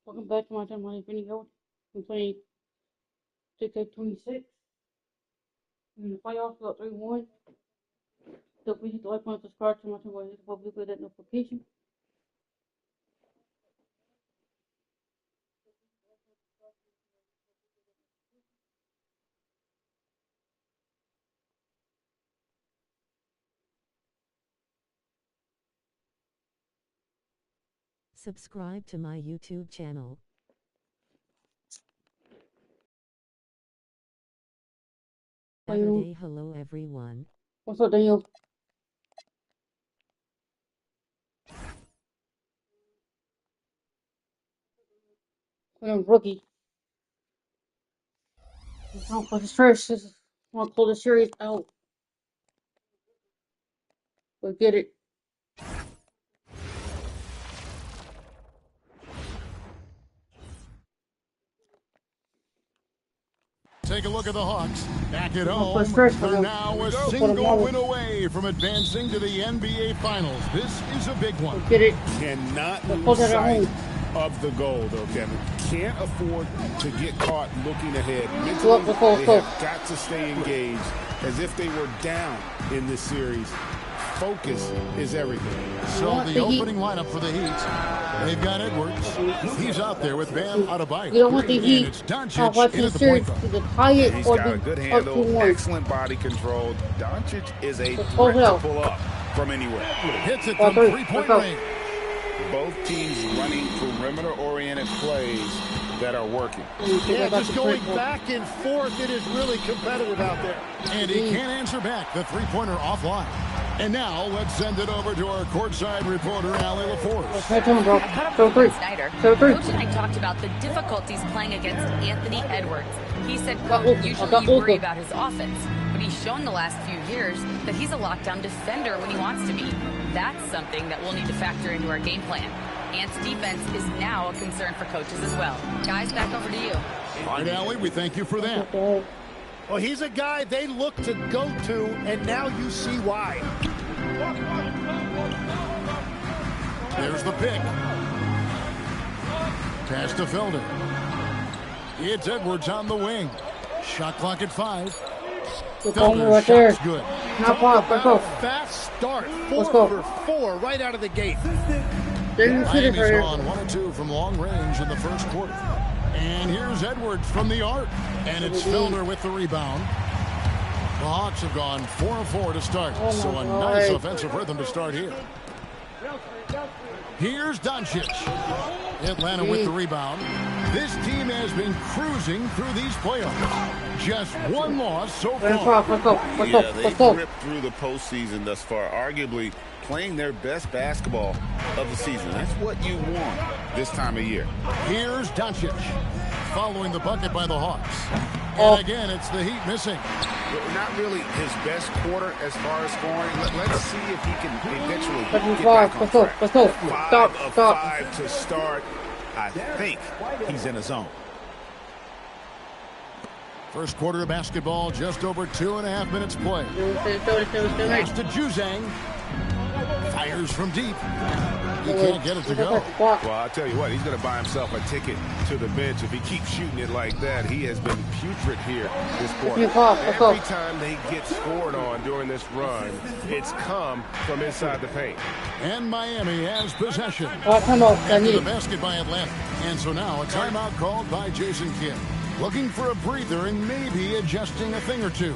Welcome back to my channel. My name is Vinny. I'm playing 2k26 in the playoffs. We got 3-1. So please hit the like button, subscribe to my channel, and hit that notification. Subscribe to my YouTube channel. Hello everyone. What's up, Daniel? I'm rookie. Oh, for this first, I want to close the series out. But get it. Take a look at the Hawks. Back at home, they're now a single win away from advancing to the NBA Finals. This is a big one. Get it. Cannot lose sight of the goal, though, Kevin. Can't afford to get caught looking ahead. Mentally, they have got to stay engaged as if they were down in this series. Focus is everything. So the opening lineup for the Heat, they've got Edwards. He's out there with Bam Adebayo. You don't want the Heat it's Doncic in the series to tie it He's or got a good handle, excellent body control. Doncic is a threat to pull up from anywhere. Hits it from three-point range. Both teams running perimeter-oriented plays that are working. Yeah, just going back and forth. It is really competitive out there. And he can't answer back. The three-pointer offline. And now let's send it over to our courtside reporter, Allie LaForce. Snyder. Coach and I talked about the difficulties playing against Anthony Edwards. He said, quote, usually you worry about his offense, but he's shown the last few years that he's a lockdown defender when he wants to be. That's something that we'll need to factor into our game plan. Ant's defense is now a concern for coaches as well. Guys, back over to you. All right, Allie, we thank you for that. Well, he's a guy they look to go to, and now you see why. There's the pick. Pass to Felder. It's Edwards on the wing. Shot clock at 5. Felder shot's good. Let's go. Fast start. 4 for 4 right out of the gate. Miami's on 1-2 from long range in the first quarter. And here's Edwards from the arc. And it's Felder with the rebound. The Hawks have gone 4-4 to start. So a nice offensive rhythm to start here. Here's Doncic. Atlanta with the rebound. This team has been cruising through these playoffs. Just one loss so far. Yeah, they've ripped through the postseason thus far, arguably playing their best basketball of the season. That's what you want this time of year. Here's Doncic following the bucket by the Hawks. And again, it's the Heat missing. Not really his best quarter as far as scoring. Let's see if he can eventually get back on track. 5 of 5 to start. I think he's in a zone. First quarter of basketball, just over 2.5 minutes play. Pass to Juzang. Fires from deep. He can't get it to go. Well, I'll tell you what, he's going to buy himself a ticket to the bench. If he keeps shooting it like that, he has been putrid here this quarter. Every time they get scored on during this run, it's come from inside the paint. And Miami has possession. After the basket by Atlanta. And so now a timeout called by Jason Kidd. Looking for a breather and maybe adjusting a thing or two.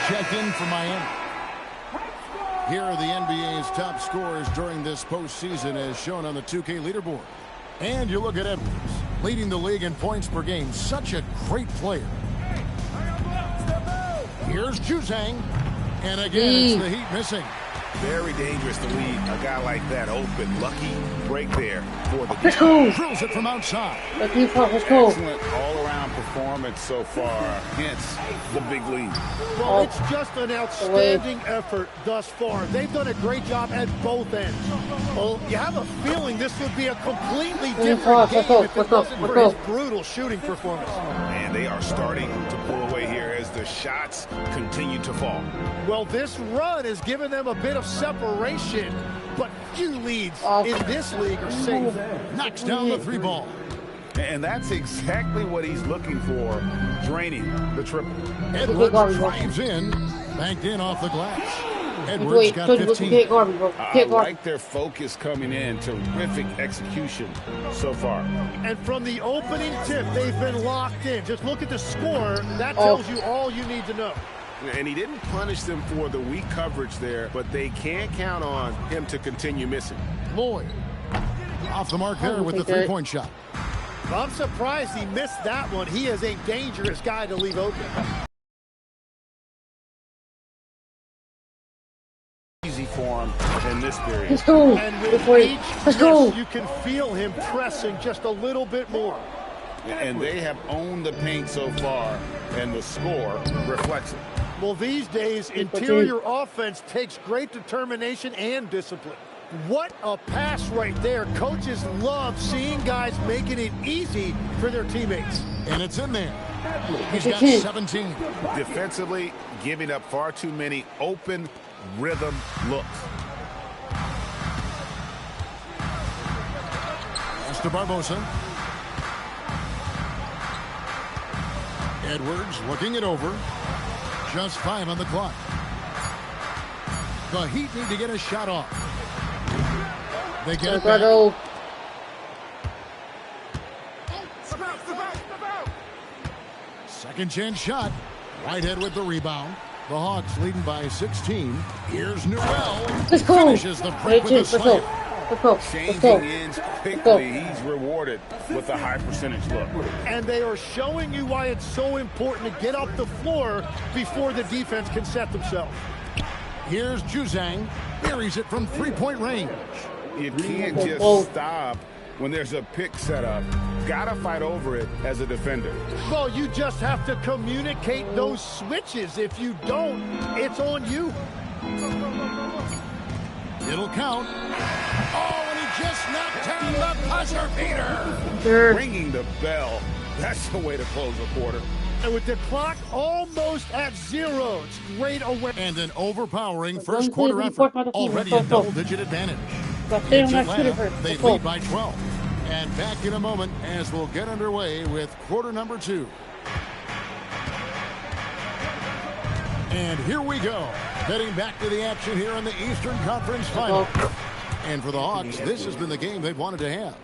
Checked in for Miami. Here are the NBA's top scorers during this postseason as shown on the 2K leaderboard. And you look at Edwards, leading the league in points per game. Such a great player. Here's Juzang. And again, it's the Heat missing. Very dangerous to leave a guy like that open. Lucky break there for the Let's go. Drills it from outside. Let's go. Excellent all-around performance so far against the big lead. Well, it's just an outstanding effort thus far. They've done a great job at both ends. Well, you have a feeling this would be a completely different game if it wasn't for his brutal shooting performance. And they are starting to pull away here as the shots continue to fall. Well, this run has given them a bit of separation, but few leads in this league are safe. Knocks down the 3 ball. And that's exactly what he's looking for, draining the triple. Edwards drives in, banked in off the glass. Edwards got 15. I like their focus coming in. Terrific execution so far. And from the opening tip, they've been locked in. Just look at the score. That tells you all you need to know. And he didn't punish them for the weak coverage there, but they can't count on him to continue missing. Lloyd off the mark there with the 3-point shot. I'm surprised he missed that one. He is a dangerous guy to leave open. Easy for him in this period. Let's go. And with each miss, you can feel him pressing just a little bit more. And they have owned the paint so far, and the score reflects it. Well, these days, interior offense takes great determination and discipline. What a pass right there. Coaches love seeing guys making it easy for their teammates. And it's in there. He's got 17. Defensively, giving up far too many open rhythm looks. Pass to Barbosa. Edwards looking it over. Just 5 on the clock. The Heat need to get a shot off. They get it back. Second chance shot. Whitehead with the rebound. The Hawks leading by 16. Here's Newell. Finishes the break with a slam. Changing ends quickly. He's rewarded with a high percentage look. And they are showing you why it's so important to get off the floor before the defense can set themselves. Here's Juzang. Buries it from 3-point range. You can't just stop when there's a pick set up. Gotta fight over it as a defender. Well, you just have to communicate those switches. If you don't, it's on you. It'll count. Oh, and he just knocked down the buzzer beater. Ringing the bell. That's the way to close a quarter. And with the clock almost at 0, it's great awareness. And an overpowering first quarter effort. Already a double-digit advantage. It's Atlanta. They lead by 12. And back in a moment as we'll get underway with quarter number 2. And here we go. Heading back to the action here in the Eastern Conference Final. And for the Hawks, this has been the game they've wanted to have.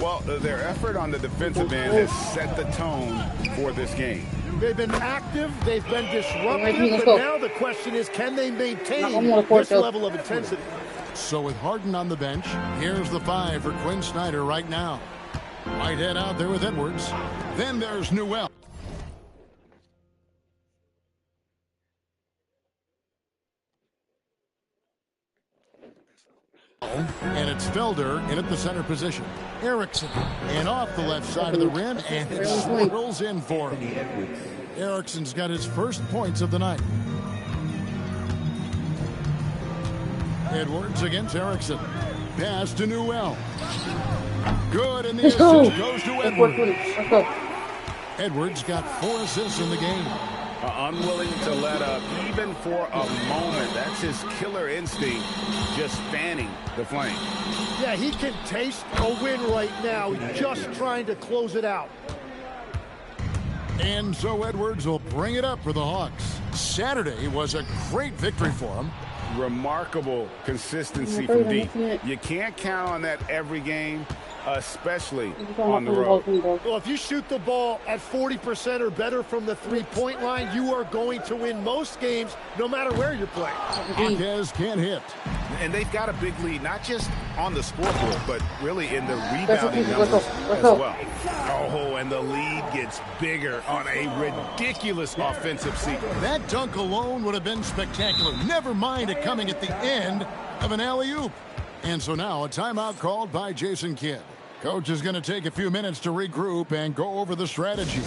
Well, their effort on the defensive end has set the tone for this game. They've been active, they've been disruptive, but now the question is, can they maintain this level of intensity? So with Harden on the bench, here's the 5 for Quinn Snyder right now. Whitehead out there with Edwards. Then there's Newell. And it's Felder in at the center position. Erickson and off the left side of the rim, and it swirls in for him. Erickson's got his first points of the night. Edwards against Erickson. Pass to Newell. Good, and the assist goes to Edwards. Edwards got 4 assists in the game. Unwilling to let up even for a moment. That's his killer instinct, just fanning the flame. Yeah, he can taste a win right now, just trying to close it out. And so Edwards will bring it up for the Hawks. Saturday was a great victory for him. Remarkable consistency from deep. You can't count on that every game, especially on the road. Well, if you shoot the ball at 40% or better from the three-point line, you are going to win most games, no matter where you're playing. Marquez can't hit. And they've got a big lead, not just on the scoreboard, but really in the rebounding numbers as well. Oh, and the lead gets bigger on a ridiculous offensive sequence. That dunk alone would have been spectacular. Never mind it coming at the end of an alley-oop. And so now a timeout called by Jason Kidd. Coach is going to take a few minutes to regroup and go over the strategy.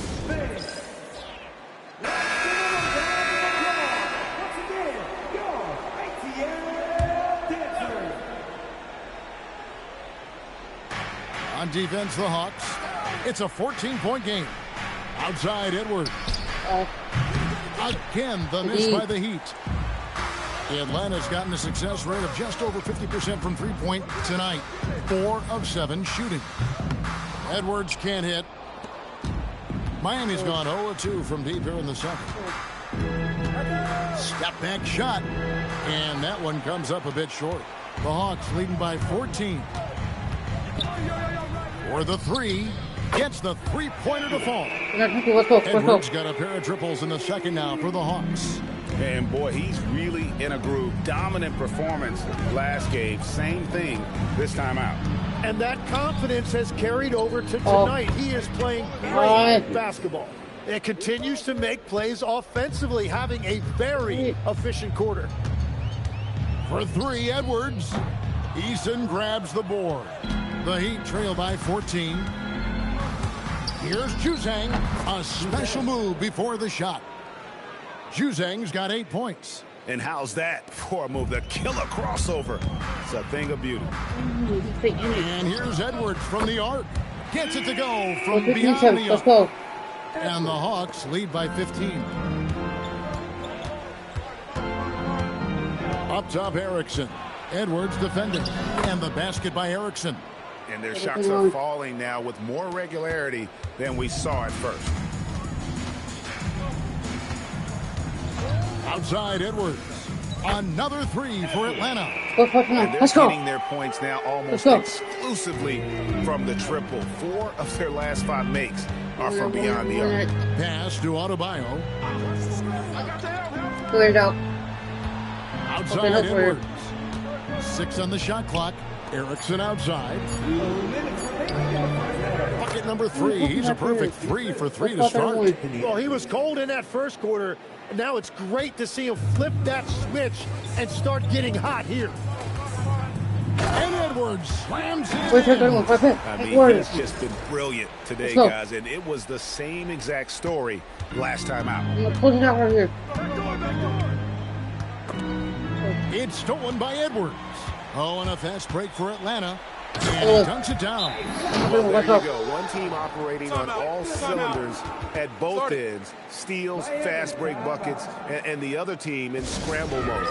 On defense, the Hawks. It's a 14-point game. Outside, Edwards. Again, the miss by the Heat. Atlanta's gotten a success rate of just over 50% from three-point tonight. 4 of 7 shooting. Edwards can't hit. Miami's gone 0 of 2 from deep here in the second. Step back shot. And that one comes up a bit short. The Hawks leading by 14. For the three, gets the three-pointer to fall. Edwards got a pair of triples in the second now for the Hawks. And boy, he's really in a groove. Dominant performance last game. Same thing this time out. And that confidence has carried over to tonight. He is playing great basketball. It continues to make plays offensively, having a very efficient quarter. For three, Edwards. Eason grabs the board. The Heat trail by 14. Here's Juzang. A special move before the shot. Juzang's got 8 points. And how's that for a move? The killer crossover. It's a thing of beauty. And here's Edwards from the arc. Gets it to go from beyond the arc. And the Hawks lead by 15. Up top, Erickson. Edwards defending. And the basket by Erickson. And their shots are falling now with more regularity than we saw at first. Outside, Edwards. Another three for Atlanta. And they're getting their points now almost exclusively from the triple. 4 of their last 5 makes are from beyond the arc. Pass to Adebayo. Outside, Edwards. 6 on the shot clock. Erickson outside. Bucket number 3. He's a perfect 3 for 3 to start. Well, he was cold in that first quarter. Now it's great to see him flip that switch and start getting hot here. And Edwards slams it in. I mean, he's just been brilliant today, guys, and it was the same exact story last time out. It's stolen by Edwards. Oh, and a fast break for Atlanta. And he dunks it down. Well, there you go. One team operating on all cylinders at both ends. Steals, fast break buckets, and the other team in scramble mode.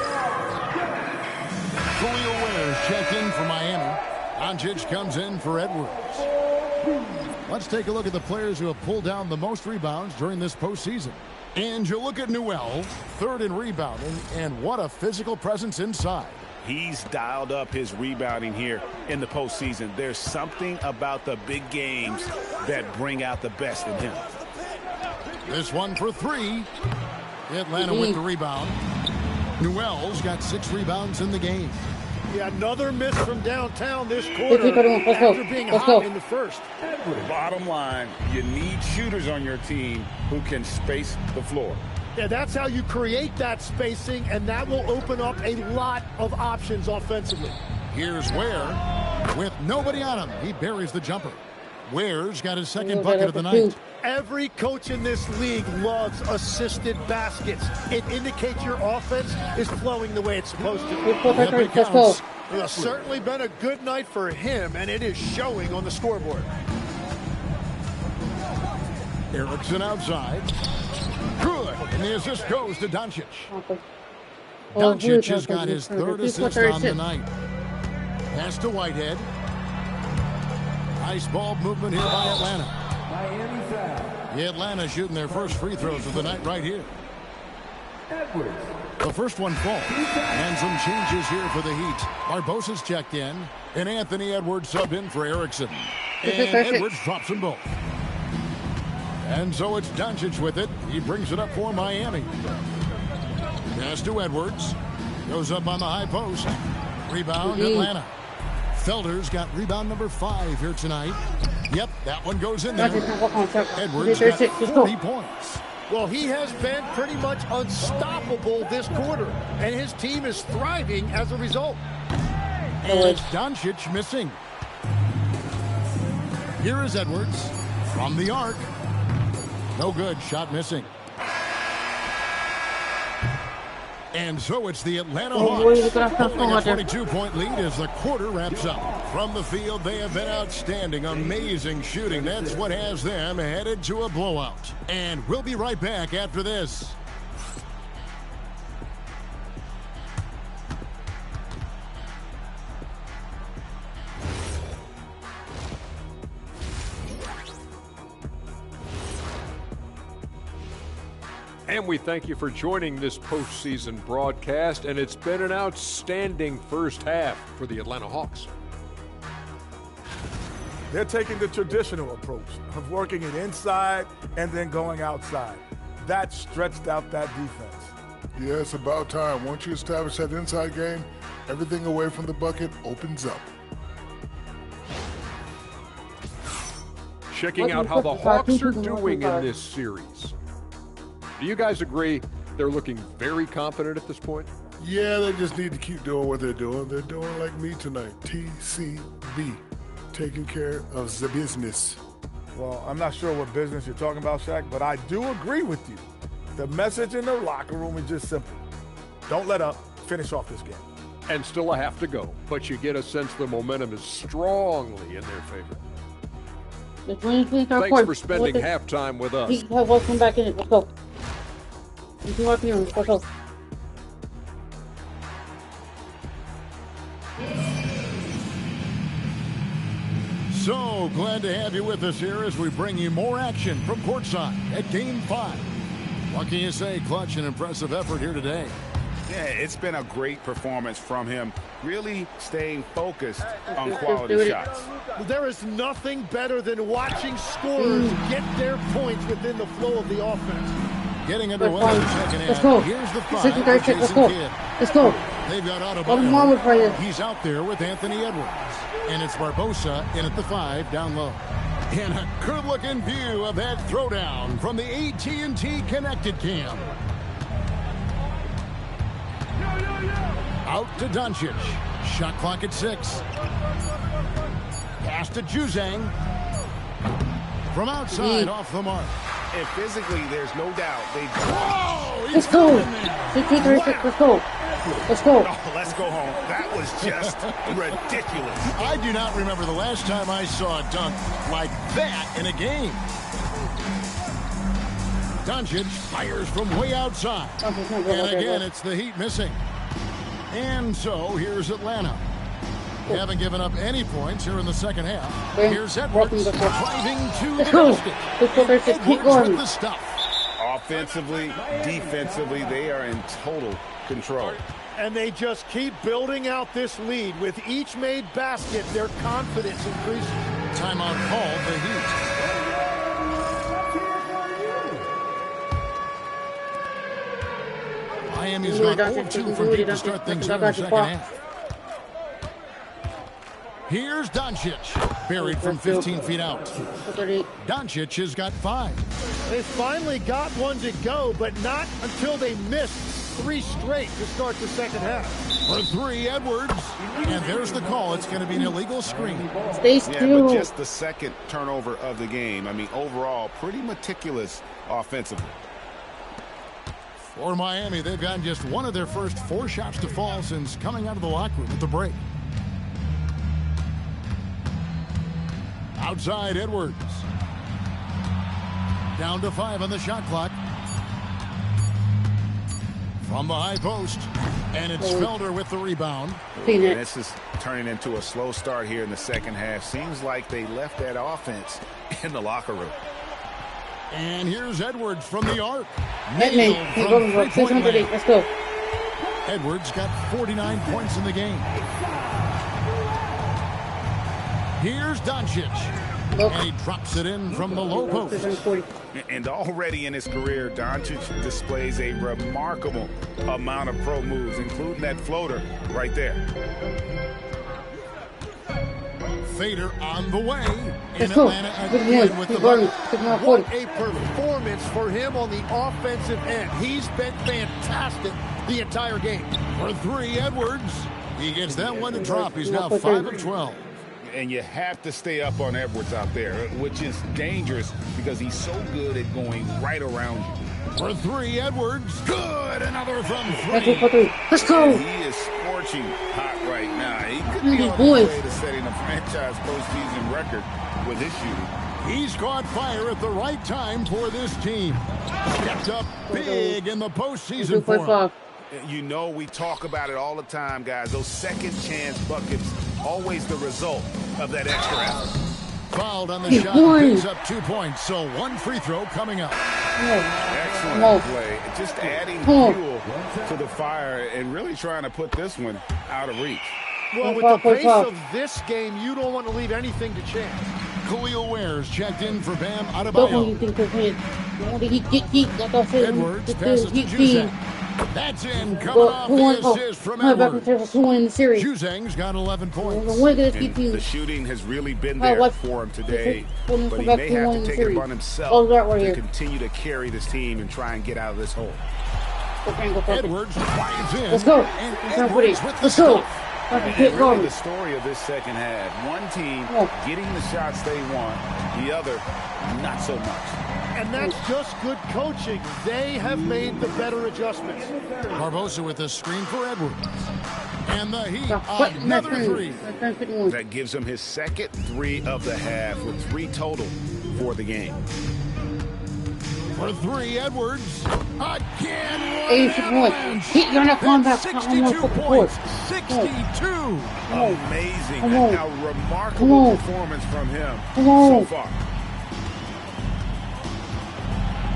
Khalil Wares checked in for Miami. Doncic comes in for Edwards. Let's take a look at the players who have pulled down the most rebounds during this postseason. And you look at Newell, 3rd in rebounding, and what a physical presence inside. He's dialed up his rebounding here in the postseason. There's something about the big games that bring out the best in him. This one for 3. Atlanta with the rebound. Newell's got 6 rebounds in the game. Yeah, another miss from downtown this quarter after being hot in the first. Bottom line, you need shooters on your team who can space the floor. Yeah, that's how you create that spacing, and that will open up a lot of options offensively. Here's Ware. With nobody on him, he buries the jumper. Ware's got his 2nd bucket of the night. Every coach in this league loves assisted baskets. It indicates your offense is flowing the way it's supposed to. It's certainly been a good night for him, and it is showing on the scoreboard. Erickson outside. Good. And the assist goes to Doncic. Doncic has got his 3rd assist on the night. Pass to Whitehead. Nice ball movement here by Atlanta. Atlanta shooting their first free throws of the night right here. The first one falls. And some changes here for the Heat. Barbosa's checked in. And Anthony Edwards subbed in for Erickson. And Edwards drops them both. And so it's Doncic with it. He brings it up for Miami. Pass to Edwards. Goes up on the high post. Rebound, Atlanta. Felder's got rebound number 5 here tonight. Yep, that one goes in there. Edwards got 40 points. Well, he has been pretty much unstoppable this quarter, and his team is thriving as a result. And Doncic missing. Here is Edwards from the arc. No good, shot missing. And so it's the Atlanta Hawks holding a 22-point lead as the quarter wraps up. From the field, they have been outstanding, amazing shooting. That's what has them headed to a blowout. And we'll be right back after this. And we thank you for joining this postseason broadcast, and it's been an outstanding first half for the Atlanta Hawks. They're taking the traditional approach of working it inside and then going outside. That stretched out that defense. Yeah, it's about time. Once you establish that inside game, everything away from the bucket opens up. Checking out how the Hawks are doing in this series. Do you guys agree they're looking very confident at this point? Yeah, they just need to keep doing what they're doing. They're doing like me tonight. TCB, taking care of the business. Well, I'm not sure what business you're talking about, Shaq, but I do agree with you. The message in the locker room is just simple. Don't let up. Finish off this game. And still a half to go, but you get a sense the momentum is strongly in their favor. Thanks for spending halftime with us. Welcome back in it. Let's go. You can walk in. Let's go. So glad to have you with us here as we bring you more action from courtside at Game 5. What can you say? Clutch and impressive effort here today. Yeah, it's been a great performance from him, really staying focused on quality shots. There is nothing better than watching scorers get their points within the flow of the offense. Getting underway in the second half. Let's go. Here's the 5 Let's for Jason go. Kidd. Let's go. They've got Mom was right. He's out there with Anthony Edwards. And it's Barbosa in at the 5 down low. And a good-looking view of that throwdown from the AT&T Connected Cam. Out to Doncic. Shot clock at 6. Pass to Juzang. From outside off the mark. And physically, there's no doubt they've Let's go. Let's go. Let's go. Oh, let's go home. That was just ridiculous. I do not remember the last time I saw a dunk like that in a game. Doncic fires from way outside. And again, it's the Heat missing. And so here's Atlanta. They haven't given up any points here in the second half. Here's Edwards driving to the basket. Edwards with the stuff. Offensively, defensively, they are in total control. And they just keep building out this lead. With each made basket, their confidence increases. Timeout called the Heat. Miami's gone 0-2 from deep to start things here in the second half. Here's Doncic, buried from 15 feet out. Doncic has got 5. They finally got one to go, but not until they missed 3 straight to start the second half. For 3, Edwards. And there's the call. It's going to be an illegal screen. Stay still. But just the second turnover of the game. I mean, overall, pretty meticulous offensively. For Miami, they've gotten just one of their first 4 shots to fall since coming out of the locker room at the break. Outside, Edwards. Down to 5 on the shot clock. From the high post. And it's Felder with the rebound. And this is turning into a slow start here in the second half. Seems like they left that offense in the locker room. And here's Edwards from the arc. Let's go. Edwards got 49 points in the game. Here's Doncic. And he drops it in from the low post. And already in his career, Doncic displays a remarkable amount of pro moves, including that floater right there. Fader on the way. And Atlanta again with the bucket. What a performance for him on the offensive end. He's been fantastic the entire game. For three, Edwards. He gets that one to drop. He's now 5 of 12. And you have to stay up on Edwards out there, which is dangerous because he's so good at going right around you. For three, Edwards. Good. Another from three. Let's go. He is scorching hot right now. He could be on his way to setting a franchise postseason record with his shooting. He's caught fire at the right time for this team. Stepped up big in the postseason for him. You know, we talk about it all the time, guys. Those second chance buckets, always the result of that extra effort. Fouled on the shot, gives up 2 points, so one free throw coming up. Excellent play. Just adding fuel to the fire and really trying to put this one out of reach. Well, with the pace of this game, you don't want to leave anything to chance. Khalil Ware's checked in for Bam Adebayo. Edwards passes to Juzang. That's in, coming off the assist from Edwards. Juzang's got 11 points. And the shooting has really been there for him today, but he may have to take it upon himself to continue to carry this team and try and get out of this hole. Edwards flies in. Let's go. And Edwards with the stuff. Really the story of this second half. One team getting the shots they want, the other not so much. And that's just good coaching. They have made the better adjustments. Barbosa with a screen for Edwards. And the Heat, another three. That gives him his second three of the half with 3 total for the game. For three, Edwards. Again, You're not going back. 62 points. 62. Amazing. And a remarkable performance from him so far.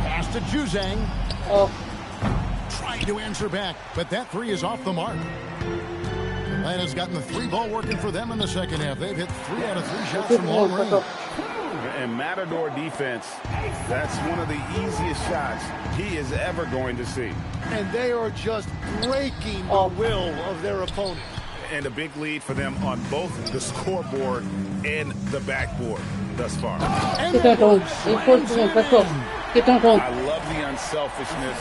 Pass to Juzang. Trying to answer back, but that three is off the mark. Atlanta's gotten the 3 ball working for them in the second half. They've hit 3 out of 3 shots from long range. And Matador defense, that's one of the easiest shots he is ever going to see. And they are just breaking the will of their opponent. And a big lead for them on both the scoreboard and the backboard thus far. I love the unselfishness,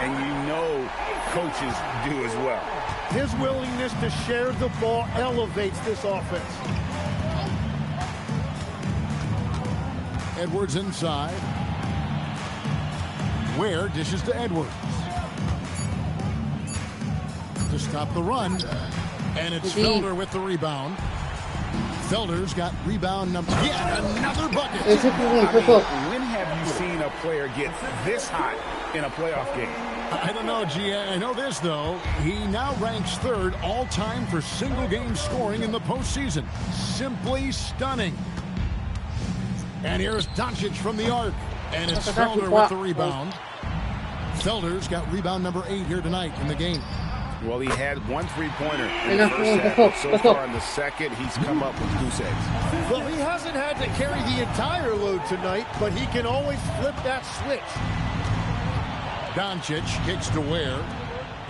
and you know coaches do as well. His willingness to share the ball elevates this offense. Edwards inside. Ware dishes to Edwards. To stop the run. And it's Felder with the rebound. Felder's got rebound number. Yet another bucket. When have you seen a player get this hot in a playoff game? I don't know, G. I know this, though. He now ranks 3rd all-time for single-game scoring in the postseason. Simply stunning. And here's Doncic from the arc. And it's Felder with the rebound. Felder's got rebound number 8 here tonight in the game. Well, he had 1 3-pointer in the first half. So far in the second, he's come up with goose eggs. Well, he hasn't had to carry the entire load tonight, but he can always flip that switch. Doncic kicks to Ware.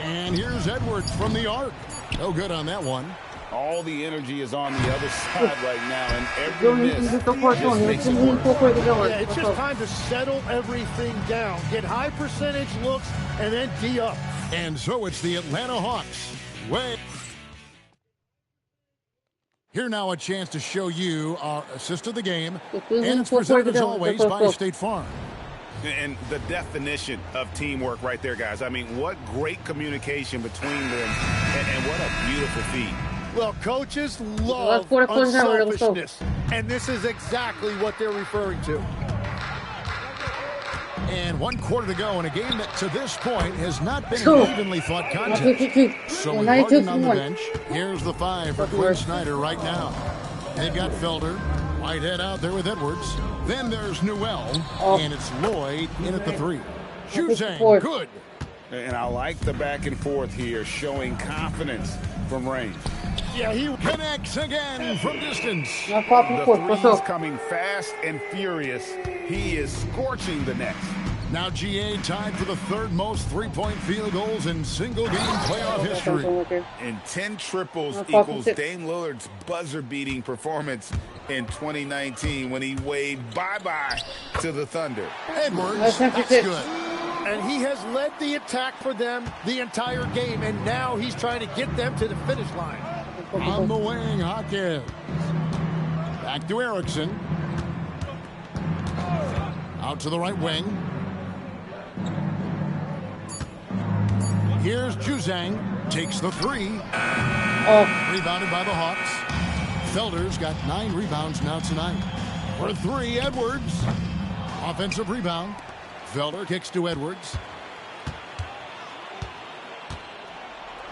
And here's Edwards from the arc. No good on that one. All the energy is on the other side right now, and every miss just makes it work. Yeah, it's just time to settle everything down. Get high percentage looks, and then D up. And so it's the Atlanta Hawks. Here now a chance to show you our assist of the game. And it's presented as always by State Farm. And the definition of teamwork right there, guys. I mean, what great communication between them, and what a beautiful feed. Well, coaches love unselfishness, and this is exactly what they're referring to. And 1 quarter to go in a game that to this point has not been an evenly fought contest. So Harden on the bench. Here's the 5 for Quinn Snyder right now. They've got Felder, Whitehead out there with Edwards. Then there's Newell, and it's Lloyd in at the 3. Juzang, good. And I like the back and forth here, showing confidence from range. Yeah, he connects again from distance. The three's coming fast and furious. He is scorching the nets. Now GA tied for the third most three-point field goals in single-game playoff history. And 10 triples equals Dame Lillard's buzzer-beating performance in 2019 when he waved bye-bye to the Thunder. Edwards, that's good. And he has led the attack for them the entire game, and now he's trying to get them to the finish line. On the wing, Hawkins. Back to Erickson. Out to the right wing. Here's Juzang. Takes the three. Rebounded by the Hawks. Felder's got 9 rebounds now tonight. For 3, Edwards. Offensive rebound. Felder kicks to Edwards.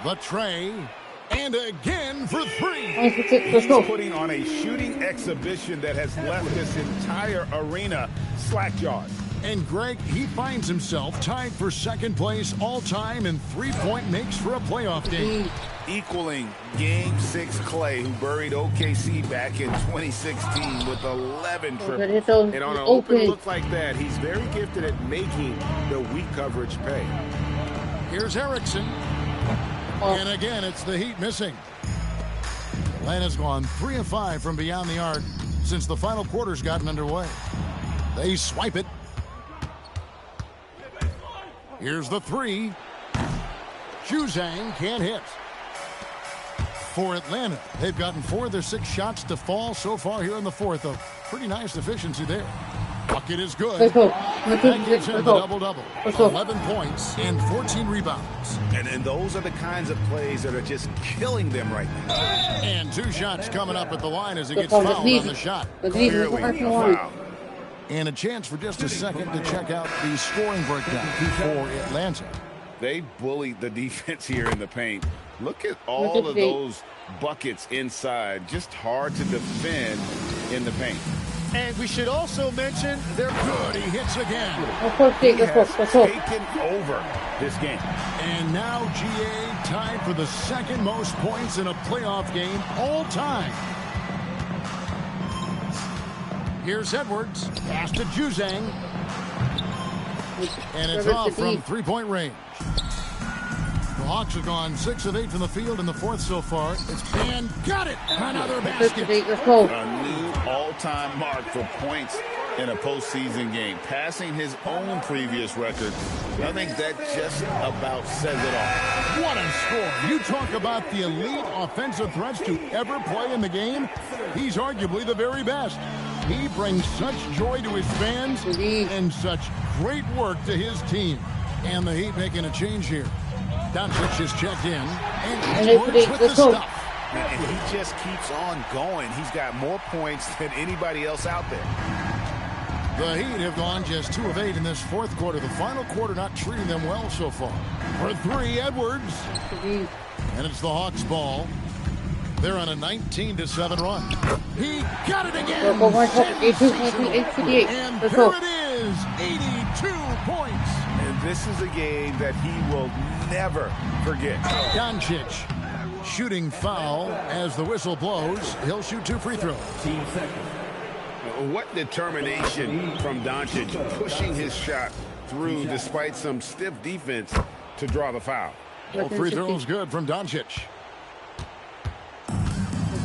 The tray. And again for 3. He's putting on a shooting exhibition that has left this entire arena slack-jawed. And Greg, he finds himself tied for second place all-time in three-point makes for a playoff game. Equaling Game 6 Clay, who buried OKC back in 2016 with 11 triples. And on an open look like that, he's very gifted at making the weak coverage pay. Here's Erickson. And again, it's the Heat missing. Atlanta's gone 3 of 5 from beyond the arc since the final quarter's gotten underway. They swipe it. Here's the 3. Juzang can't hit. For Atlanta, they've gotten 4 of their 6 shots to fall so far here in the fourth. A pretty nice efficiency there. Bucket is good. That gives him the double-double. 11 points and 14 rebounds. And those are the kinds of plays that are just killing them right now. And 2 shots coming up at the line as he gets fouled on the shot. Clearly a foul. And a chance for just a second to check out the scoring breakdown for Atlanta. They bullied the defense here in the paint. Look at all of those buckets inside. Just hard to defend in the paint. And we should also mention they're good. He hits again. He has taken over this game. And now GA tied for the second most points in a playoff game all time. Here's Edwards. Pass to Juzang. And it's off from three-point range. The Hawks have gone 6 of 8 from the field in the fourth so far. It's and got it. Another basket. A new all-time mark for points in a postseason game, passing his own previous record. I think that just about says it all. What a score. You talk about the elite offensive threats to ever play in the game. He's arguably the very best. He brings such joy to his fans and such great work to his team. And the Heat making a change here. Doncic is checked in, and he works with the stuff. And he just keeps on going. He's got more points than anybody else out there. The Heat have gone just 2 of 8 in this fourth quarter. The final quarter not treating them well so far. For 3, Edwards. And it's the Hawks' ball. They're on a 19-7 run. He got it again. And there it is, 82 points. And this is a game that he will never forget. Doncic shooting foul as the whistle blows. He'll shoot 2 free throws. What determination from Doncic, pushing his shot through despite some stiff defense to draw the foul. Well, free throws good from Doncic.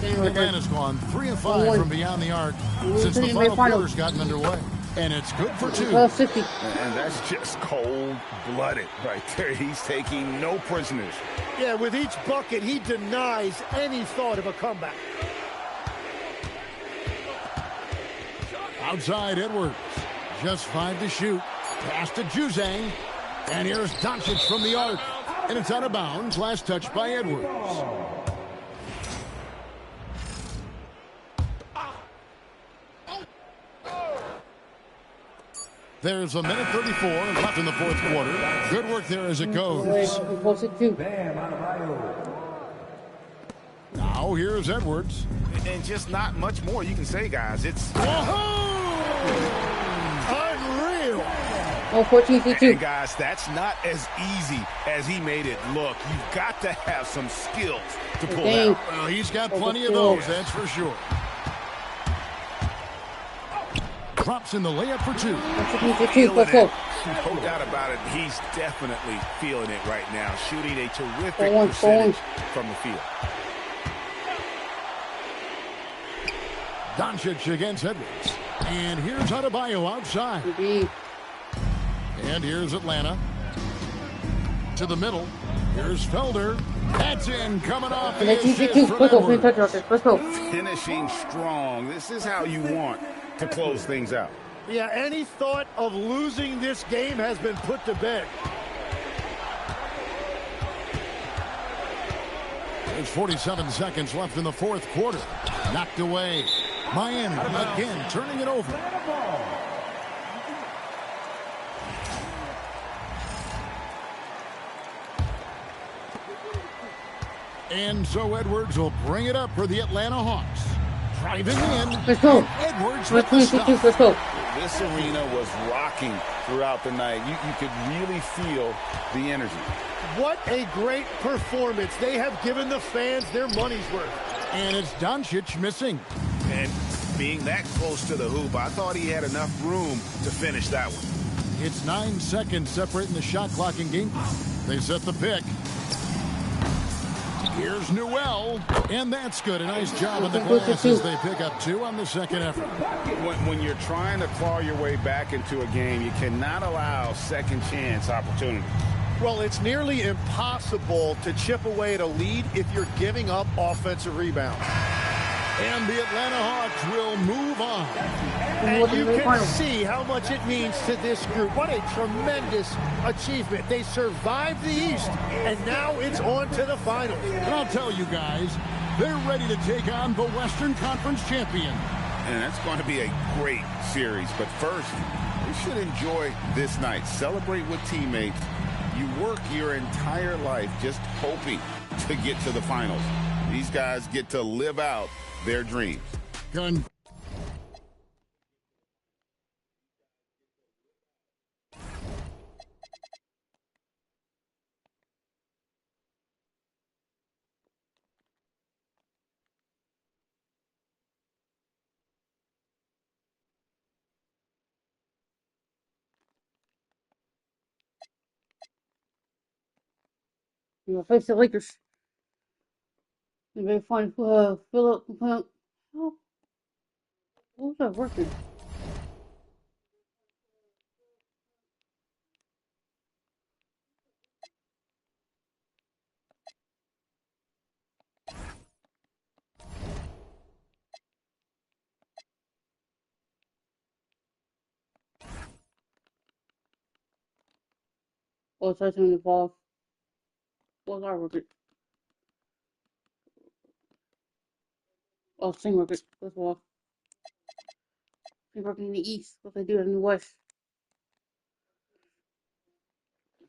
Atlanta's gone 3 of 5 from beyond the arc since the final quarter's gotten underway. And it's good for 2. And that's just cold-blooded right there. He's taking no prisoners. Yeah, with each bucket, he denies any thought of a comeback. Outside Edwards. Just 5 to shoot. Pass to Juzang. And here's Doncic from the arc. And it's out of bounds. Last touch by Edwards. There's a minute 34 left in the fourth quarter. Good work there as it goes. Now here's Edwards. And just not much more you can say, guys. It's unreal. Oh, 14-2. And guys, that's not as easy as he made it look. You've got to have some skills to pull that off. Well, he's got plenty of those, that's for sure. Drops in the layup for 2. No doubt about it. He's definitely feeling it right now. Shooting a terrific percentage from the field. Doncic against Edwards. And here's Adebayo outside. And here's Atlanta. To the middle. Here's Felder. That's in, coming off the assist from Edwards. Finishing strong. This is how you want to close things out. Yeah, any thought of losing this game has been put to bed. There's 47 seconds left in the fourth quarter. Knocked away. Miami again turning it over. And so Edwards will bring it up for the Atlanta Hawks. Driving in. Let's go. Edwards Let's go. This arena was rocking throughout the night. You could really feel the energy. What a great performance. They have given the fans their money's worth. And it's Doncic missing. And being that close to the hoop, I thought he had enough room to finish that one. It's 9 seconds separating the shot clock and game. They set the pick. Here's Newell, and that's good. A nice job on the glass as they pick up 2 on the second effort. When you're trying to claw your way back into a game, you cannot allow second chance opportunities. Well, it's nearly impossible to chip away at a lead if you're giving up offensive rebounds. And the Atlanta Hawks will move on. And you can see how much it means to this group. What a tremendous achievement. They survived the East, and now it's on to the finals. And I'll tell you guys, they're ready to take on the Western Conference champion. And that's going to be a great series. But first, we should enjoy this night. Celebrate with teammates. You work your entire life just hoping to get to the finals. These guys get to live out their dreams. Gun. We're gonna face the Lakers. It's very fun. Philip. What was that working? Oh, it's actually involved. What was our record? Oh, same record. That's all. Same record in the East. What they do in the West.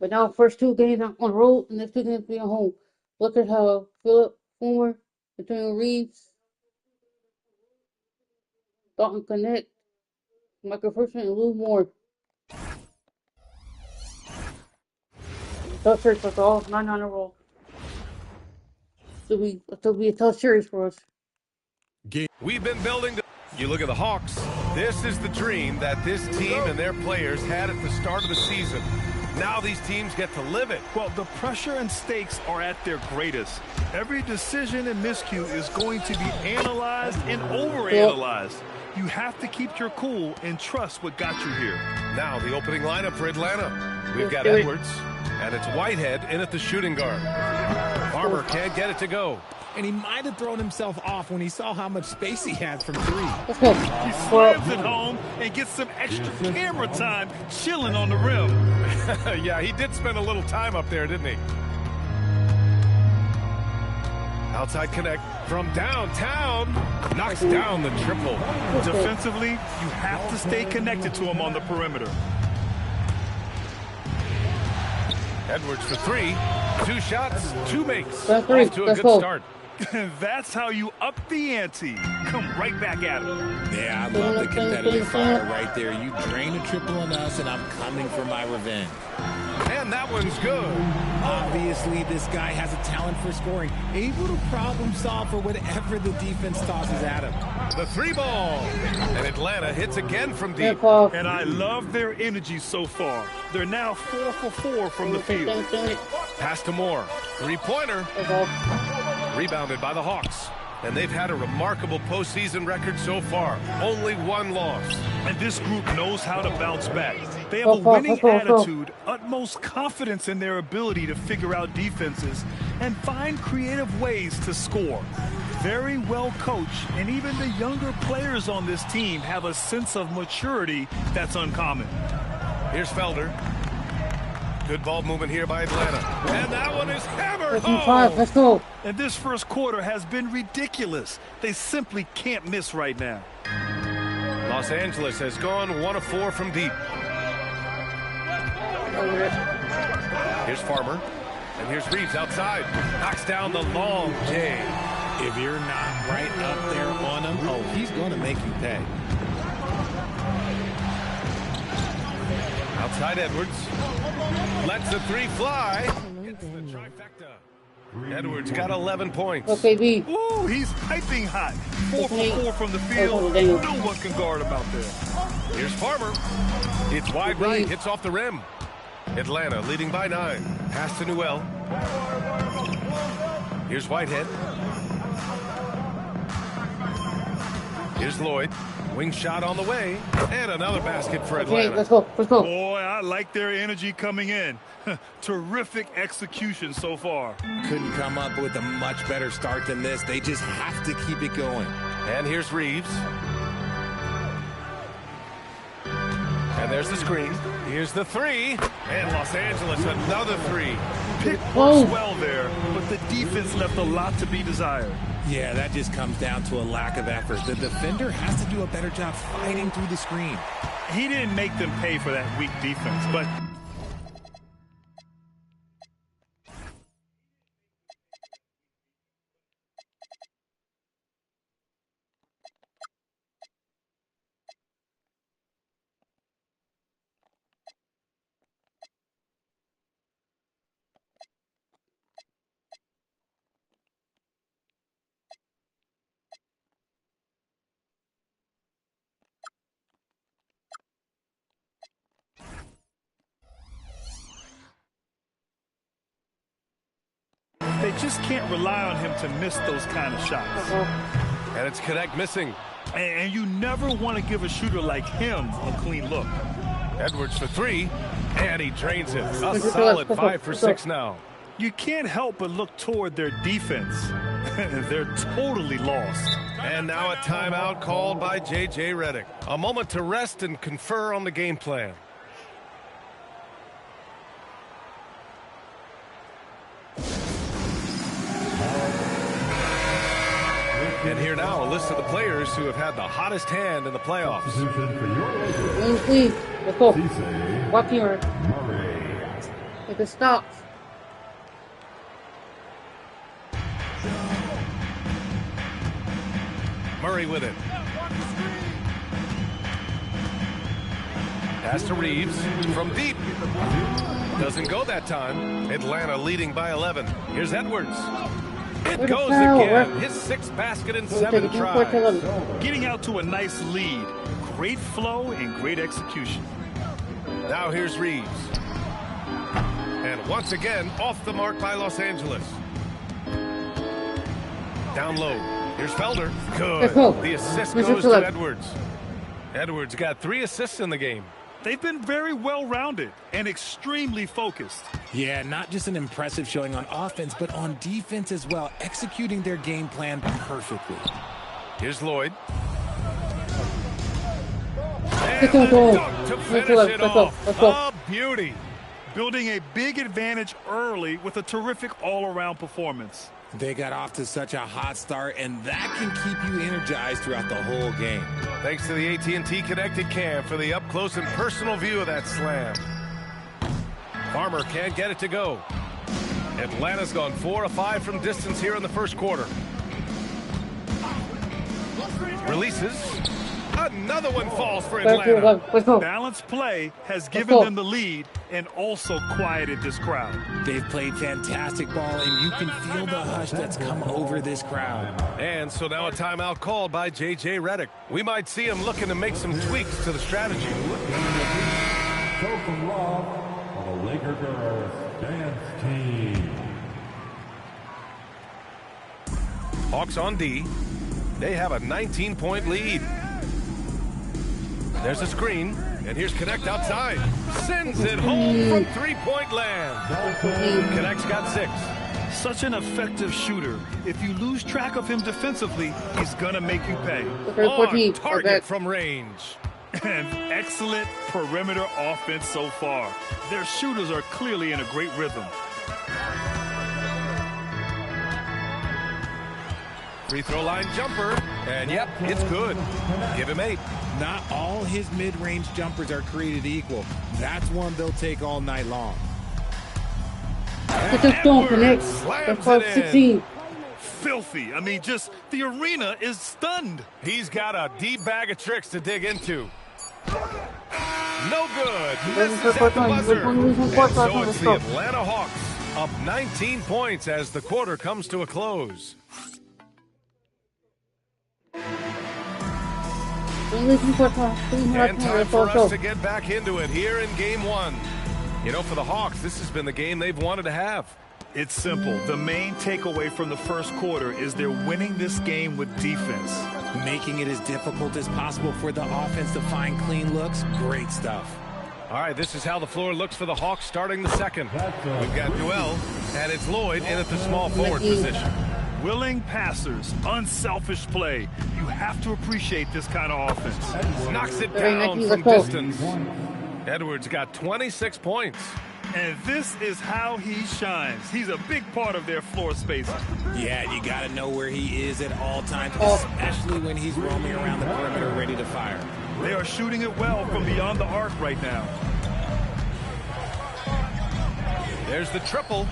But now, first 2 games on the road, and next 2 games be at home. Look at how Philip Fulmer, Antonio Reeves, Dalton Connect, Michael Ferguson, and Lou Moore. Tough series for all 9 on the roll. It'll be a tough series for us. We've been building. You look at the Hawks. This is the dream that this team and their players had at the start of the season. Now these teams get to live it. Well, the pressure and stakes are at their greatest. Every decision and miscue is going to be analyzed and overanalyzed. You have to keep your cool and trust what got you here. Now the opening lineup for Atlanta. We've got Edwards, and it's Whitehead in at the shooting guard. Farmer can't get it to go. And he might have thrown himself off when he saw how much space he had from 3. He slams it home and gets some extra camera time chilling on the rim. Yeah, he did spend a little time up there, didn't he? Outside connect from downtown. Knocks down the triple. Defensively, you have to stay connected to him on the perimeter. Edwards for 3. 2 shots, 2 makes. Off to a good start. That's how you up the ante. Come right back at him. Yeah, I love the competitive fire right there. You drain a triple on us, and I'm coming for my revenge. And that one's good. Obviously, this guy has a talent for scoring, able to problem solve for whatever the defense tosses at him. The three ball. And Atlanta hits again from deep. And I love their energy so far. They're now 4 for 4 from the field. Pass to Moore. Three-pointer. Rebounded by the Hawks. And they've had a remarkable postseason record so far. Only one loss. And this group knows how to bounce back. They have a winning attitude, utmost confidence in their ability to figure out defenses, and find creative ways to score. Very well coached, and even the younger players on this team have a sense of maturity that's uncommon. Here's Felder. Good ball movement here by Atlanta. And that one is hammered home. Let's go. And this first quarter has been ridiculous. They simply can't miss right now. Los Angeles has gone 1 of 4 from deep. Here's Farmer. And here's Reeves outside. Knocks down the long J. If you're not right up there on him, oh, he's going to make you pay. Outside Edwards. Lets the three fly. Gets the trifecta. Edwards got 11 points. Okay, B. Ooh, he's piping hot. 4 for 4 from the field. No one can guard him out there. Here's Farmer. It's wide right. Hits off the rim. Atlanta leading by 9. Pass to Newell. Here's Whitehead. Here's Lloyd. Wing shot on the way. And another basket for Atlanta. Okay, let's go. Let's go. Boy, I like their energy coming in. Terrific execution so far. Couldn't come up with a much better start than this. They just have to keep it going. And here's Reeves. And there's the screen. Here's the three. And Los Angeles, another three. Pick works well there, but the defense left a lot to be desired. Yeah, that just comes down to a lack of effort. The defender has to do a better job fighting through the screen. He didn't make them pay for that weak defense, but... They just can't rely on him to miss those kind of shots. And it's Connect missing. And you never want to give a shooter like him a clean look. Edwards for three, and he drains it. A solid 5 for 6 now. You can't help but look toward their defense. They're totally lost. And now a timeout called by J.J. Redick. A moment to rest and confer on the game plan. And here now, a list of the players who have had the hottest hand in the playoffs. Please, let's go. Walk here. Make it stop. Murray with it. Pass to Reeves from deep. Doesn't go that time. Atlanta leading by 11. Here's Edwards. It goes again. His 6th basket in 7 tries. Getting out to a nice lead. Great flow and great execution. Now here's Reeves. And once again, off the mark by Los Angeles. Down low. Here's Felder. Good. The assist goes to Edwards. Edwards got 3 assists in the game. They've been very well-rounded and extremely focused. Yeah, not just an impressive showing on offense, but on defense as well, executing their game plan perfectly. Here's Lloyd. Let's go. To finish it off. A beauty. Building a big advantage early with a terrific all-around performance. They got off to such a hot start, and that can keep you energized throughout the whole game. Thanks to the AT&T Connected Cam for the up-close and personal view of that slam. Farmer can't get it to go. Atlanta's gone 4 of 5 from distance here in the first quarter. Releases. Another one falls for Atlanta. Balanced play has given them the lead and also quieted this crowd. They've played fantastic ball, and you can feel the hush that's come over this crowd. And so now a timeout called by J.J. Redick. We might see him looking to make some tweaks to the strategy. Show some love for the Laker girls dance team. Hawks on D. They have a 19-point lead. There's a screen, and here's Connect outside. Sends it home from three-point land. Connect's got 6. Such an effective shooter. If you lose track of him defensively, he's gonna make you pay. On target from range. And excellent perimeter offense so far. Their shooters are clearly in a great rhythm. Free throw line jumper, and yep, it's good. Give him 8. Not all his mid-range jumpers are created equal. That's one they'll take all night long. It's a stone connects. That's 16. Filthy. I mean, just the arena is stunned. He's got a deep bag of tricks to dig into. No good. Misses at the buzzer. And so it's the Atlanta Hawks up 19 points as the quarter comes to a close. And time for us to get back into it here in Game 1. You know, for the Hawks, this has been the game they've wanted to have. It's simple. The main takeaway from the first quarter is they're winning this game with defense. Making it as difficult as possible for the offense to find clean looks. Great stuff. All right, this is how the floor looks for the Hawks starting the second. We've got Noel, and it's Lloyd in at the small forward position. Willing passers, unselfish play. You have to appreciate this kind of offense. Knocks it down from distance. Edwards got 26 points. And this is how he shines. He's a big part of their floor spacing. Yeah, you got to know where he is at all times, especially when he's roaming around the perimeter ready to fire. They are shooting it well from beyond the arc right now. There's the triple.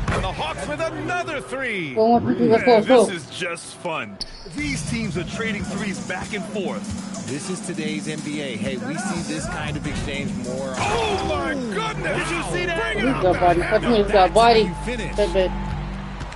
And the Hawks with another 3. Man, this is just fun. These teams are trading threes back and forth. This is today's NBA. Hey, we see this kind of exchange more. Oh, my goodness. Did you see that? He's got body.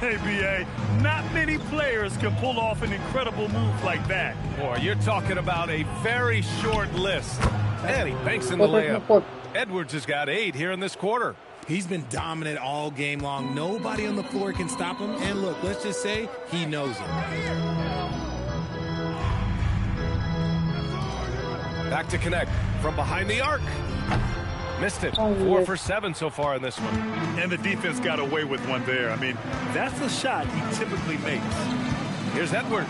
Hey, B.A., not many players can pull off an incredible move like that. Boy, you're talking about a very short list. And he banks in the layup. Edwards has got 8 here in this quarter. He's been dominant all game long. Nobody on the floor can stop him. And look, let's just say he knows it. Back to Connect from behind the arc. Missed it. 4 for 7 so far in this one. And the defense got away with one there. I mean, that's the shot he typically makes. Here's Edwards.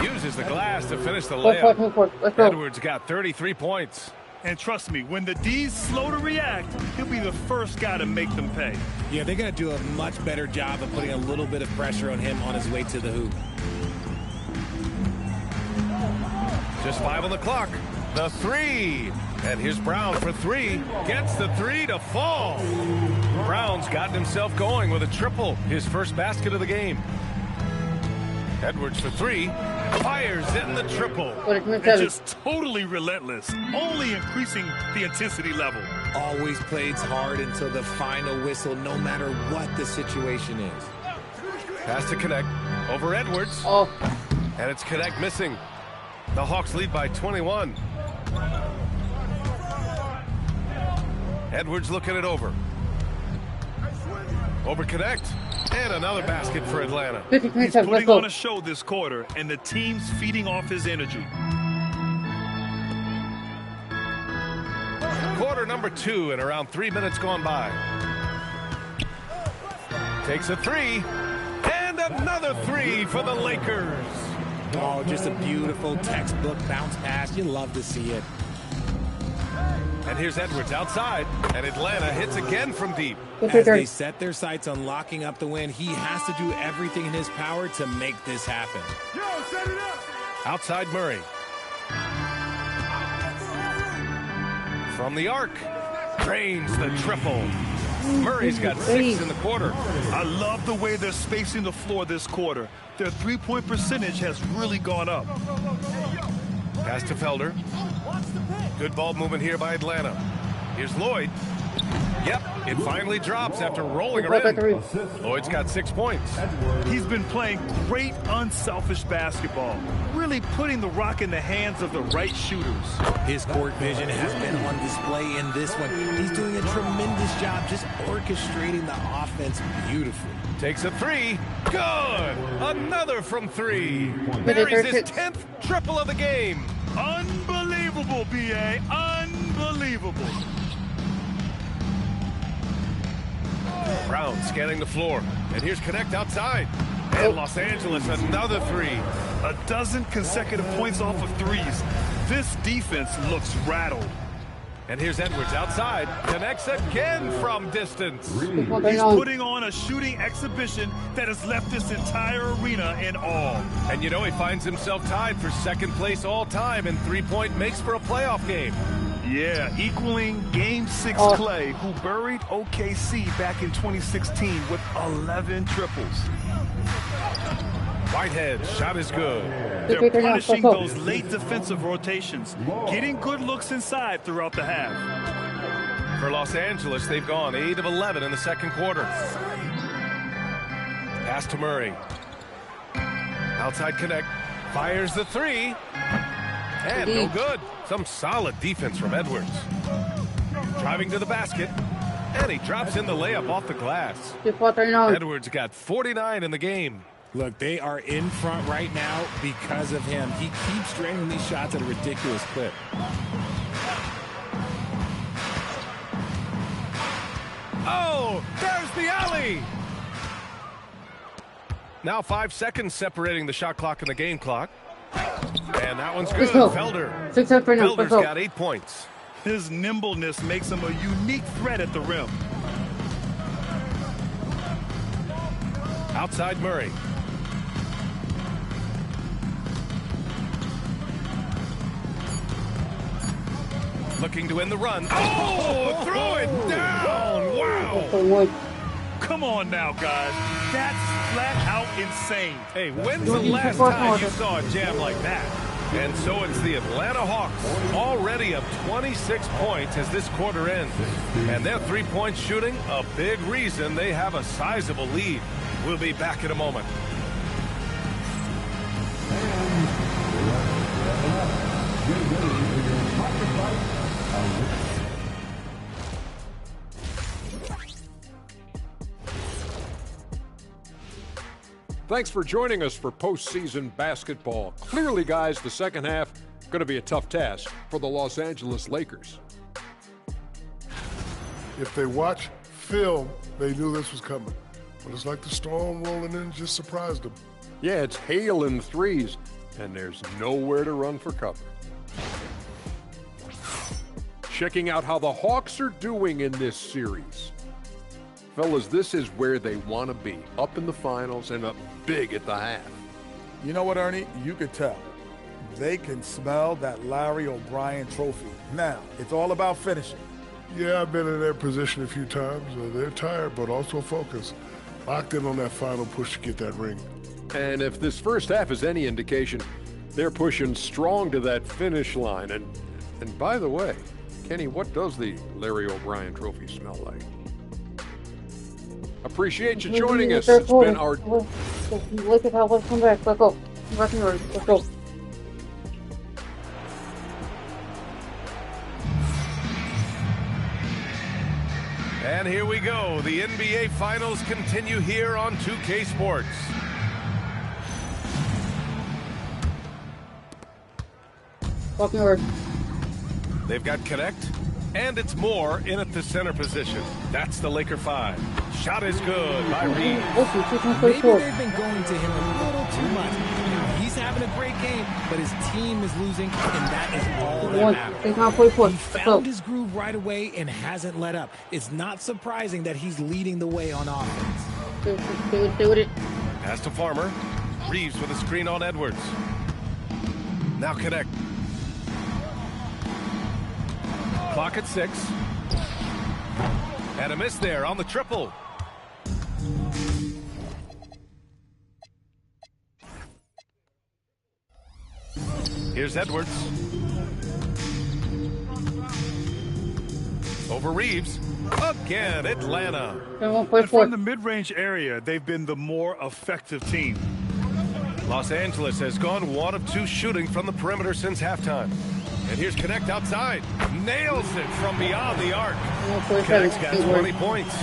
Uses the glass to finish the layup. Edwards got 33 points. And trust me, when the D's slow to react, he'll be the first guy to make them pay. Yeah, they're going to do a much better job of putting a little bit of pressure on him on his way to the hoop. Just 5 on the clock. The 3. And here's Brown for 3. Gets the 3 to fall. Brown's gotten himself going with a triple. His first basket of the game. Edwards for 3. Fires in the triple. And just totally relentless. Only increasing the intensity level. Always plays hard until the final whistle, no matter what the situation is. Pass to Connect. Over Edwards. And it's Connect missing. The Hawks lead by 21. Edwards looking it over. Over Connect. And another basket for Atlanta. He's putting on a show this quarter, and the team's feeding off his energy. Quarter number 2 and around 3 minutes gone by. Takes a 3. And another 3 for the Lakers. Oh, just a beautiful textbook bounce pass. You love to see it. And here's Edwards outside, and Atlanta hits again from deep. As they set their sights on locking up the win, he has to do everything in his power to make this happen. Yo, set it up. Outside Murray. From the arc, drains the triple. Murray's got 6 in the quarter. I love the way they're spacing the floor this quarter. Their three-point percentage has really gone up. Pass to Felder. Good ball movement here by Atlanta. Here's Lloyd. Yep, it finally drops after rolling her in. Lloyd's got 6 points. He's been playing great, unselfish basketball, really putting the rock in the hands of the right shooters. His court vision has been on display in this one. He's doing a tremendous job just orchestrating the offense beautifully. Takes a 3. Good! Another from 3. Buries his 10th triple of the game. Unbelievable, B.A. Unbelievable. Brown scanning the floor. And here's Connect outside. And Los Angeles, another 3. A dozen consecutive points off of threes. This defense looks rattled. And here's Edwards outside. Connects again from distance. He's putting on a shooting exhibition that has left this entire arena in awe. And you know, he finds himself tied for second place all time in three-point makes for a playoff game. Yeah, equaling Game 6 Clay, who buried OKC back in 2016 with 11 triples. Whitehead, shot is good. They're punishing those late defensive rotations, getting good looks inside throughout the half. For Los Angeles, they've gone 8 of 11 in the second quarter. Pass to Murray. Outside Connect. Fires the 3. And no good. Some solid defense from Edwards. Driving to the basket. And he drops in the layup off the glass. Edwards got 49 in the game. Look, they are in front right now because of him. He keeps draining these shots at a ridiculous clip. Oh, there's the alley. Now 5 seconds separating the shot clock and the game clock. And that one's good. Felder. Felder's got 8 points. His nimbleness makes him a unique threat at the rim. Outside Murray. Looking to win the run. Oh, throw it down. Wow. Come on now, guys. That's flat out insane. Hey, when's the last time you saw a jam like that? And so it's the Atlanta Hawks, already up 26 points as this quarter ends. And their three-point shooting, a big reason they have a sizable lead. We'll be back in a moment. Thanks for joining us for postseason basketball. Clearly, guys, the second half going to be a tough task for the Los Angeles Lakers. If they watch film, they knew this was coming. But it's like the storm rolling in just surprised them. Yeah, it's hail in threes, and there's nowhere to run for cover. Checking out how the Hawks are doing in this series. Fellas, this is where they want to be, up in the finals and up big at the half. You know what, Ernie? You could tell. They can smell that Larry O'Brien trophy. Now, it's all about finishing. Yeah, I've been in their position a few times. They're tired, but also focused. Locked in on that final push to get that ring. And if this first half is any indication, they're pushing strong to that finish line. And by the way, Kenny, what does the Larry O'Brien trophy smell like? Appreciate you joining us. It's been our... Look at how let's come back. Let's go. Let's go. And here we go. The NBA Finals continue here on 2K Sports. Walking over. They've got Connect, and it's Moore in at the center position. That's the Laker 5. Shot is good by Reed. Maybe they've been going to him a little too much. He's having a great game, but his team is losing, and that is all that matters. He found his groove right away and hasn't let up. It's not surprising that he's leading the way on offense. Do it. Pass to Farmer. Reeves with a screen on Edwards. Now Connect. Clock at 6. And a miss there on the triple. Here's Edwards. Over Reeves. Again, Atlanta. And from the mid-range area, they've been the more effective team. Los Angeles has gone 1 of 2 shooting from the perimeter since halftime. And here's Connect outside. Nails it from beyond the arc. Connect's got 20 points.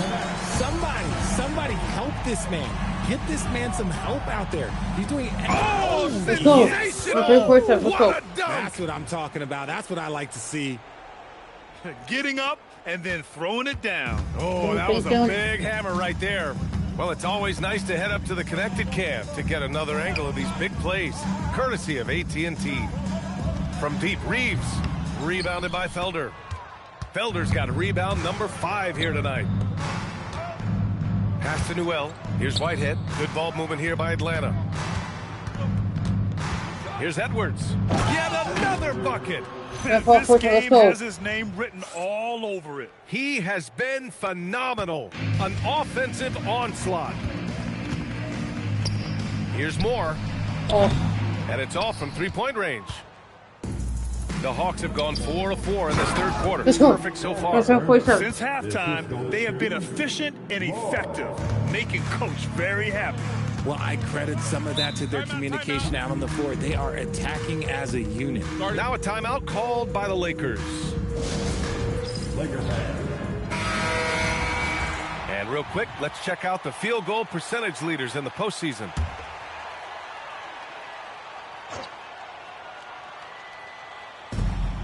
Somebody help this man. Get this man some help out there. He's doing... Let's go. Let's go. That's what I'm talking about. That's what I like to see. Getting up and then throwing it down. Oh, that was a big hammer right there. Well, it's always nice to head up to the connected cam to get another angle of these big plays, courtesy of AT&T. From deep, Reeves, rebounded by Felder. Felder's got rebound number 5 here tonight. Pass to Newell. Here's Whitehead. Good ball movement here by Atlanta. Here's Edwards. Yet another bucket. This game has his name written all over it. He has been phenomenal. An offensive onslaught. Here's more. And it's all from three-point range. The Hawks have gone 4 of 4 in this third quarter. Perfect so far. Since halftime, they have been efficient and effective, making Coach very happy. Well, I credit some of that to their communication out on the floor. They are attacking as a unit. Now a timeout called by the Lakers. And real quick, let's check out the field goal percentage leaders in the postseason.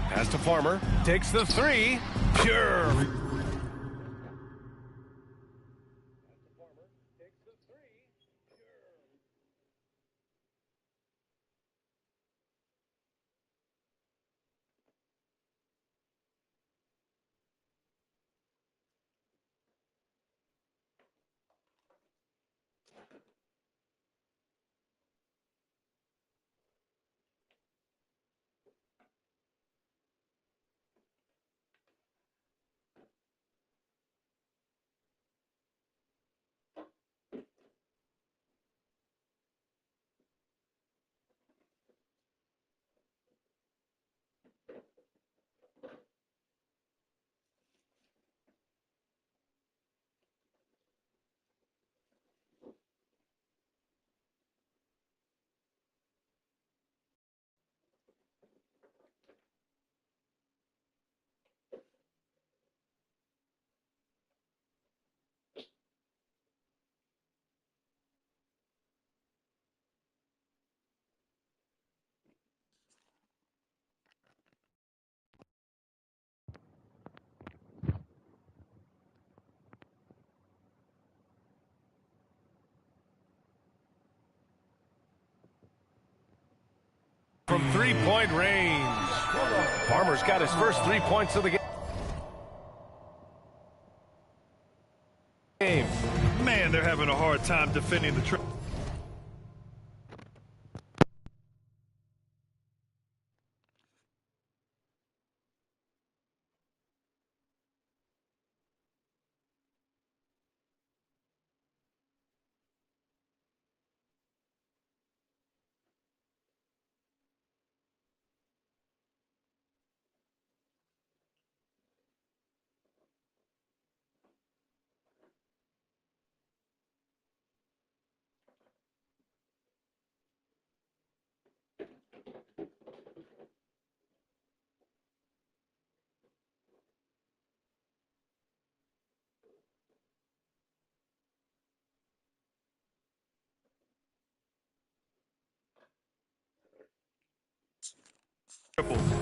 Pass to Farmer. Takes the 3. Pure. From three-point range. Farmer's got his first 3 points of the game. Man, they're having a hard time defending the triple.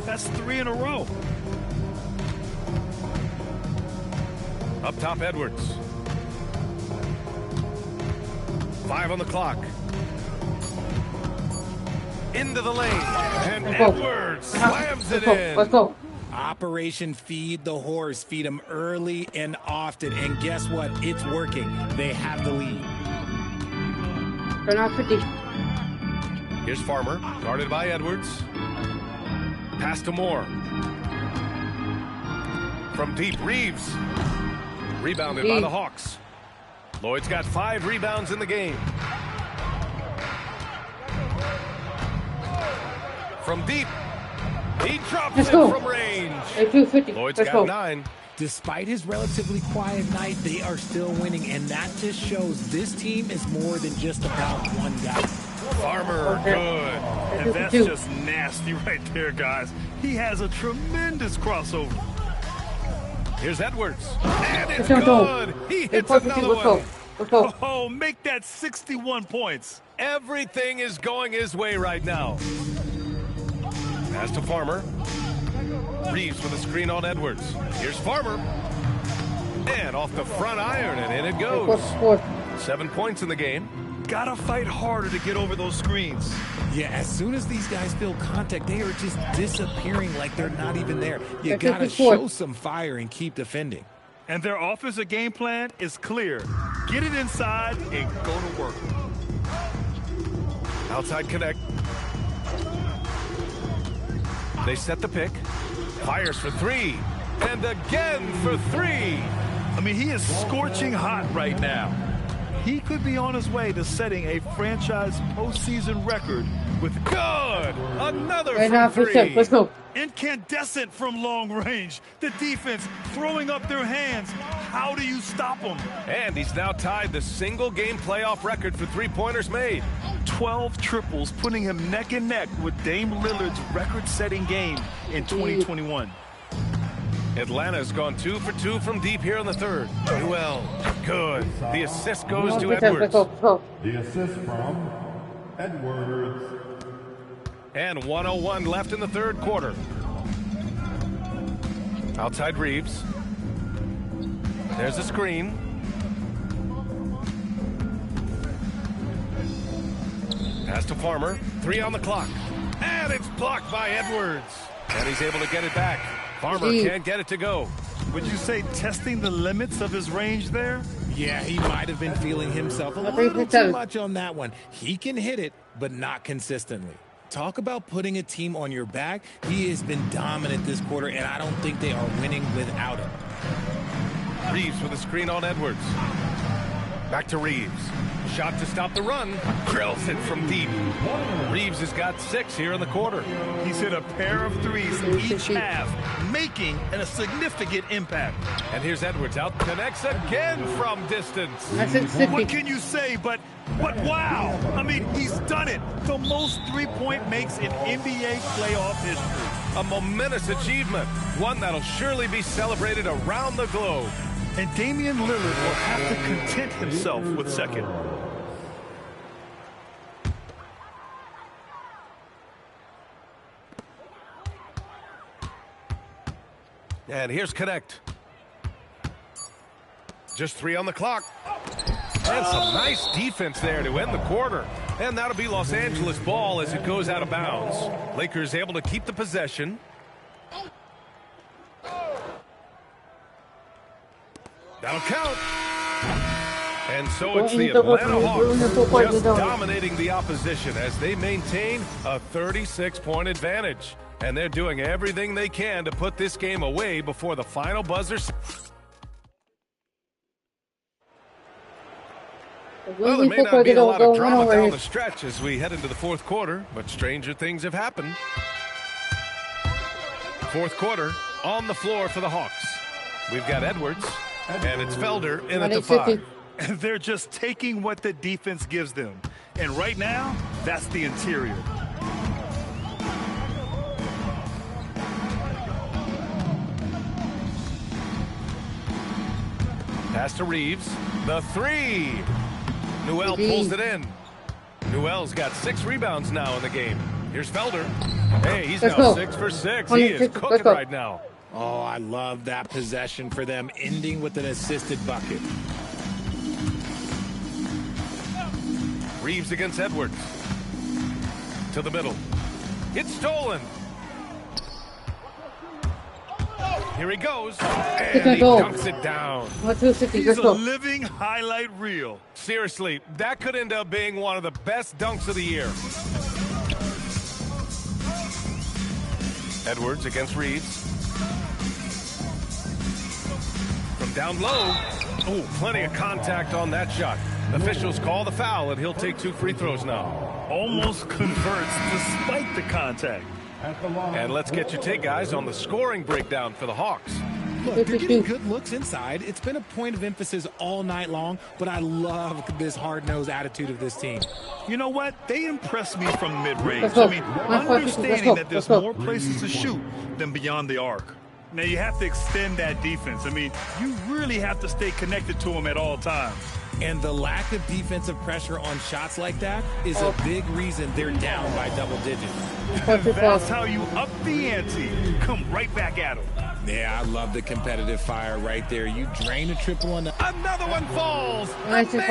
That's 3 in a row. Up top, Edwards. 5 on the clock. Into the lane. And Edwards slams it in. Let's go. Operation Feed the Horse. Feed them early and often. And guess what? It's working. They have the lead. They're not 50. Here's Farmer, guarded by Edwards. Pass to Moore. From deep, Reeves. Rebounded by the Hawks. Lloyd's got 5 rebounds in the game. From deep. He drops it from range. Lloyd's got 9. Despite his relatively quiet night, they are still winning, and that just shows this team is more than just about one guy. Farmer, good. And that's just nasty right there, guys. He has a tremendous crossover. Here's Edwards. And it's good. He hits another one. Oh, make that 61 points. Everything is going his way right now. Pass to Farmer. Reeves with a screen on Edwards. Here's Farmer. And off the front iron, and in it goes. 7 points in the game. Gotta fight harder to get over those screens. Yeah, as soon as these guys feel contact, they are just disappearing like they're not even there. You gotta show some fire and keep defending. And their offensive game plan is clear. Get it inside and go to work. Outside connect. They set the pick. Fires for 3. And again for 3. I mean, he is scorching hot right now. He could be on his way to setting a franchise postseason record with good. Another from 3. Let's go. Incandescent from long range. The defense throwing up their hands. How do you stop him? And he's now tied the single game playoff record for 3-pointers made. 12 triples, putting him neck and neck with Dame Lillard's record-setting game in 2021. Atlanta's gone 2 for 2 from deep here in the third. Well, good. The assist goes to Edwards. The assist from Edwards. And 1:01 left in the third quarter. Outside Reeves. There's a screen. Pass to Farmer. 3 on the clock. And it's blocked by Edwards. And he's able to get it back. Farmer can't get it to go. Would you say testing the limits of his range there? Yeah, he might have been feeling himself a little too much on that one. He can hit it, but not consistently. Talk about putting a team on your back. He has been dominant this quarter, and I don't think they are winning without him. Reeves with a screen on Edwards. Back to Reeves. Shot to stop the run. Drills it from deep. Reeves has got 6 here in the quarter. He's hit a pair of 3s each half, making a significant impact. And here's Edwards out. Connects again from distance. What can you say but wow? I mean, he's done it. The most 3-point makes in NBA playoff history. A momentous achievement. One that'll surely be celebrated around the globe. And Damian Lillard will have to content himself with second. And here's Connect. Just 3 on the clock. And some nice defense there to end the quarter. And that'll be Los Angeles ball as it goes out of bounds. Lakers able to keep the possession. That'll count. And so it's the Atlanta Hawks just dominating the opposition as they maintain a 36-point advantage. And they're doing everything they can to put this game away before the final buzzer. Well, there may not be a lot of drama down the stretch as we head into the fourth quarter, but stranger things have happened. Fourth quarter on the floor for the Hawks. We've got Edwards, and it's Felder in at the 5. They're just taking what the defense gives them. And right now, that's the interior. Pass to Reeves. The 3. Newell pulls it in. Newell's got 6 rebounds now in the game. Here's Felder. Hey, he's now 6 for 6. He is cooking right now. Oh, I love that possession for them, ending with an assisted bucket. Reeves against Edwards. To the middle. It's stolen. Here he goes. And he dunks it down. He's a living highlight reel. Seriously, that could end up being one of the best dunks of the year. Edwards against Reeves. From Down low. Oh, plenty of contact on that shot. Officials call the foul, and he'll take 2 free throws now. Almost converts despite the contact. And let's get your take, guys, on the scoring breakdown for the Hawks. Look, they're getting good looks inside. It's been a point of emphasis all night long, but I love this hard-nosed attitude of this team. You know what? They impress me from mid-range. I mean, understanding that there's more places to shoot than beyond the arc. Now, you have to extend that defense. I mean, you really have to stay connected to them at all times. And the lack of defensive pressure on shots like that is a big reason they're down by double digits. That's how you up the ante. Come right back at them. Yeah, I love the competitive fire right there. You drain a triple on the... Another one falls! Amazing!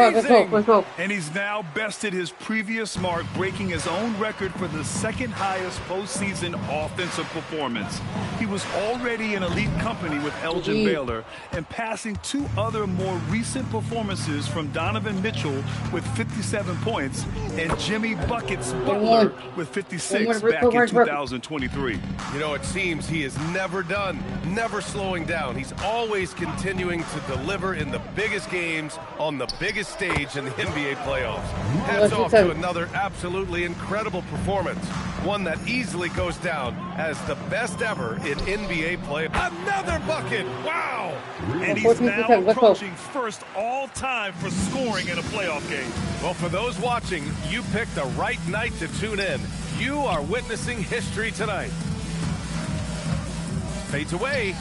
And he's now bested his previous mark, breaking his own record for the second highest postseason offensive performance. He was already in elite company with Elgin Baylor and passing 2 other more recent performances from Donovan Mitchell with 57 points and Jimmy Buckets Butler with 56 back in 2023. You know, it seems he is never done. Never slowing down. He's always continuing to deliver in the biggest games on the biggest stage in the NBA playoffs. Hats off to another absolutely incredible performance. One that easily goes down as the best ever in NBA play. Another bucket! Wow! And he's now approaching first all-time for scoring in a playoff game. Well, for those watching, you picked the right night to tune in. You are witnessing history tonight. Fades away.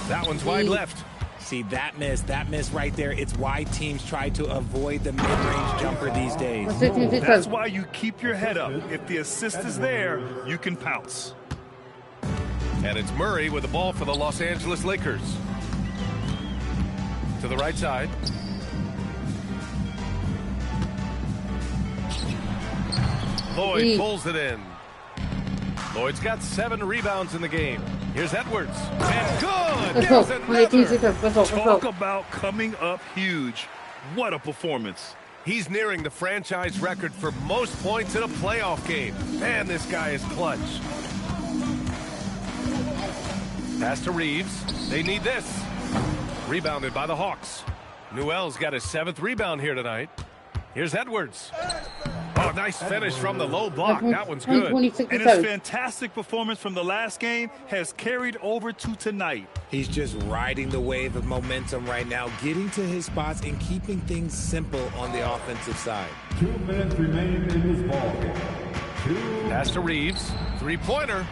That one's wide left. See, that miss right there. It's why teams try to avoid the mid-range jumper these days. That's why you keep your head up. If the assist is there, you can pounce. And it's Murray with the ball for the Los Angeles Lakers. To the right side. Lloyd pulls it in. Lloyd's got 7 rebounds in the game. Here's Edwards. And good! There's another! Talk about coming up huge. What a performance. He's nearing the franchise record for most points in a playoff game. Man, this guy is clutch. Pass to Reeves. They need this. Rebounded by the Hawks. Newell's got his 7th rebound here tonight. Here's Edwards. Oh, nice finish from the low block. That one's good. And his fantastic performance from the last game has carried over to tonight. He's just riding the wave of momentum right now, getting to his spots and keeping things simple on the offensive side. 2 minutes remain in this ball game. Pass to Reeves. 3-pointer.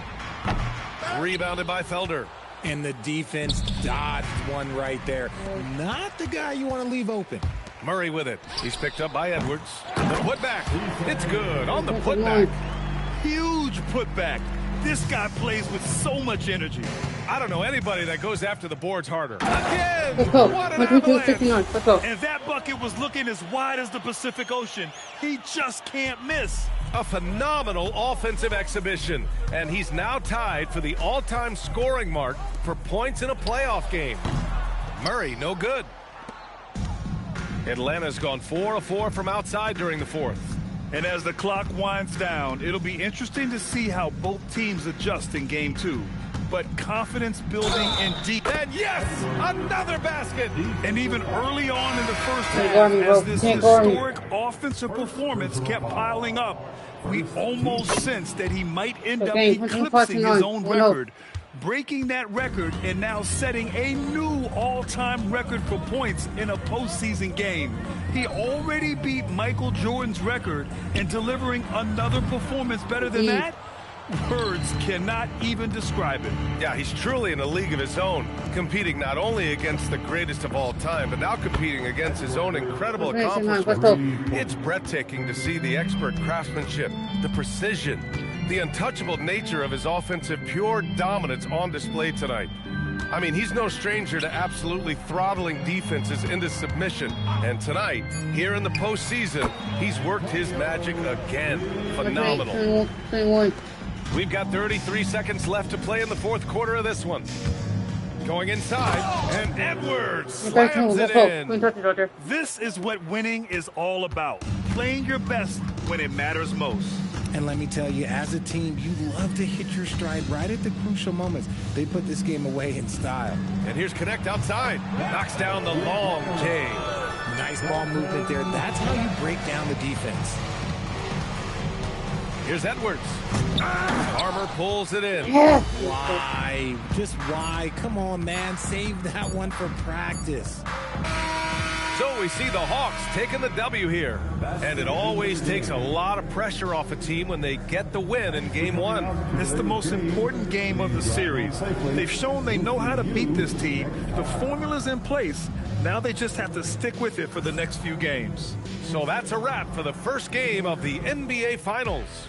Rebounded by Felder. And the defense dodged one right there. Not the guy you want to leave open. Murray with it. He's picked up by Edwards. The putback. It's good on the putback. Huge putback. This guy plays with so much energy. I don't know anybody that goes after the boards harder. Again! Let's go. What an avalanche. Let's go. And that bucket was looking as wide as the Pacific Ocean. He just can't miss. A phenomenal offensive exhibition. And he's now tied for the all-time scoring mark for points in a playoff game. Murray, no good. Atlanta's gone 4 of 4 from outside during the 4th. And as the clock winds down, it'll be interesting to see how both teams adjust in Game 2. But confidence building and deep. And yes, another basket. And even early on in the first half, as this historic offensive performance kept piling up, we almost sensed that he might end up eclipsing his own record, breaking that record and now setting a new all-time record for points in a postseason game. He already beat Michael Jordan's record, and delivering another performance better than that, words cannot even describe it. Yeah, he's truly in a league of his own, competing not only against the greatest of all time, but now competing against his own incredible accomplishments. It's breathtaking to see the expert craftsmanship, the precision, the untouchable nature of his offensive pure dominance on display tonight. I mean, he's no stranger to absolutely throttling defenses into submission. And tonight, here in the postseason, he's worked his magic again. Phenomenal. We've got 33 seconds left to play in the 4th quarter of this one. Going inside, and Edwards slams it in. This is what winning is all about. Playing your best when it matters most. And let me tell you, as a team, you love to hit your stride right at the crucial moments. They put this game away in style. And here's Connect outside. Knocks down the long J. Nice ball movement there. That's how you break down the defense. Here's Edwards. Farmer pulls it in. Why? Just why? Come on, man. Save that one for practice. So we see the Hawks taking the W here. And it always takes a lot of pressure off a team when they get the win in Game 1. It's the most important game of the series. They've shown they know how to beat this team. The formula's in place. Now they just have to stick with it for the next few games. So that's a wrap for the first game of the NBA Finals.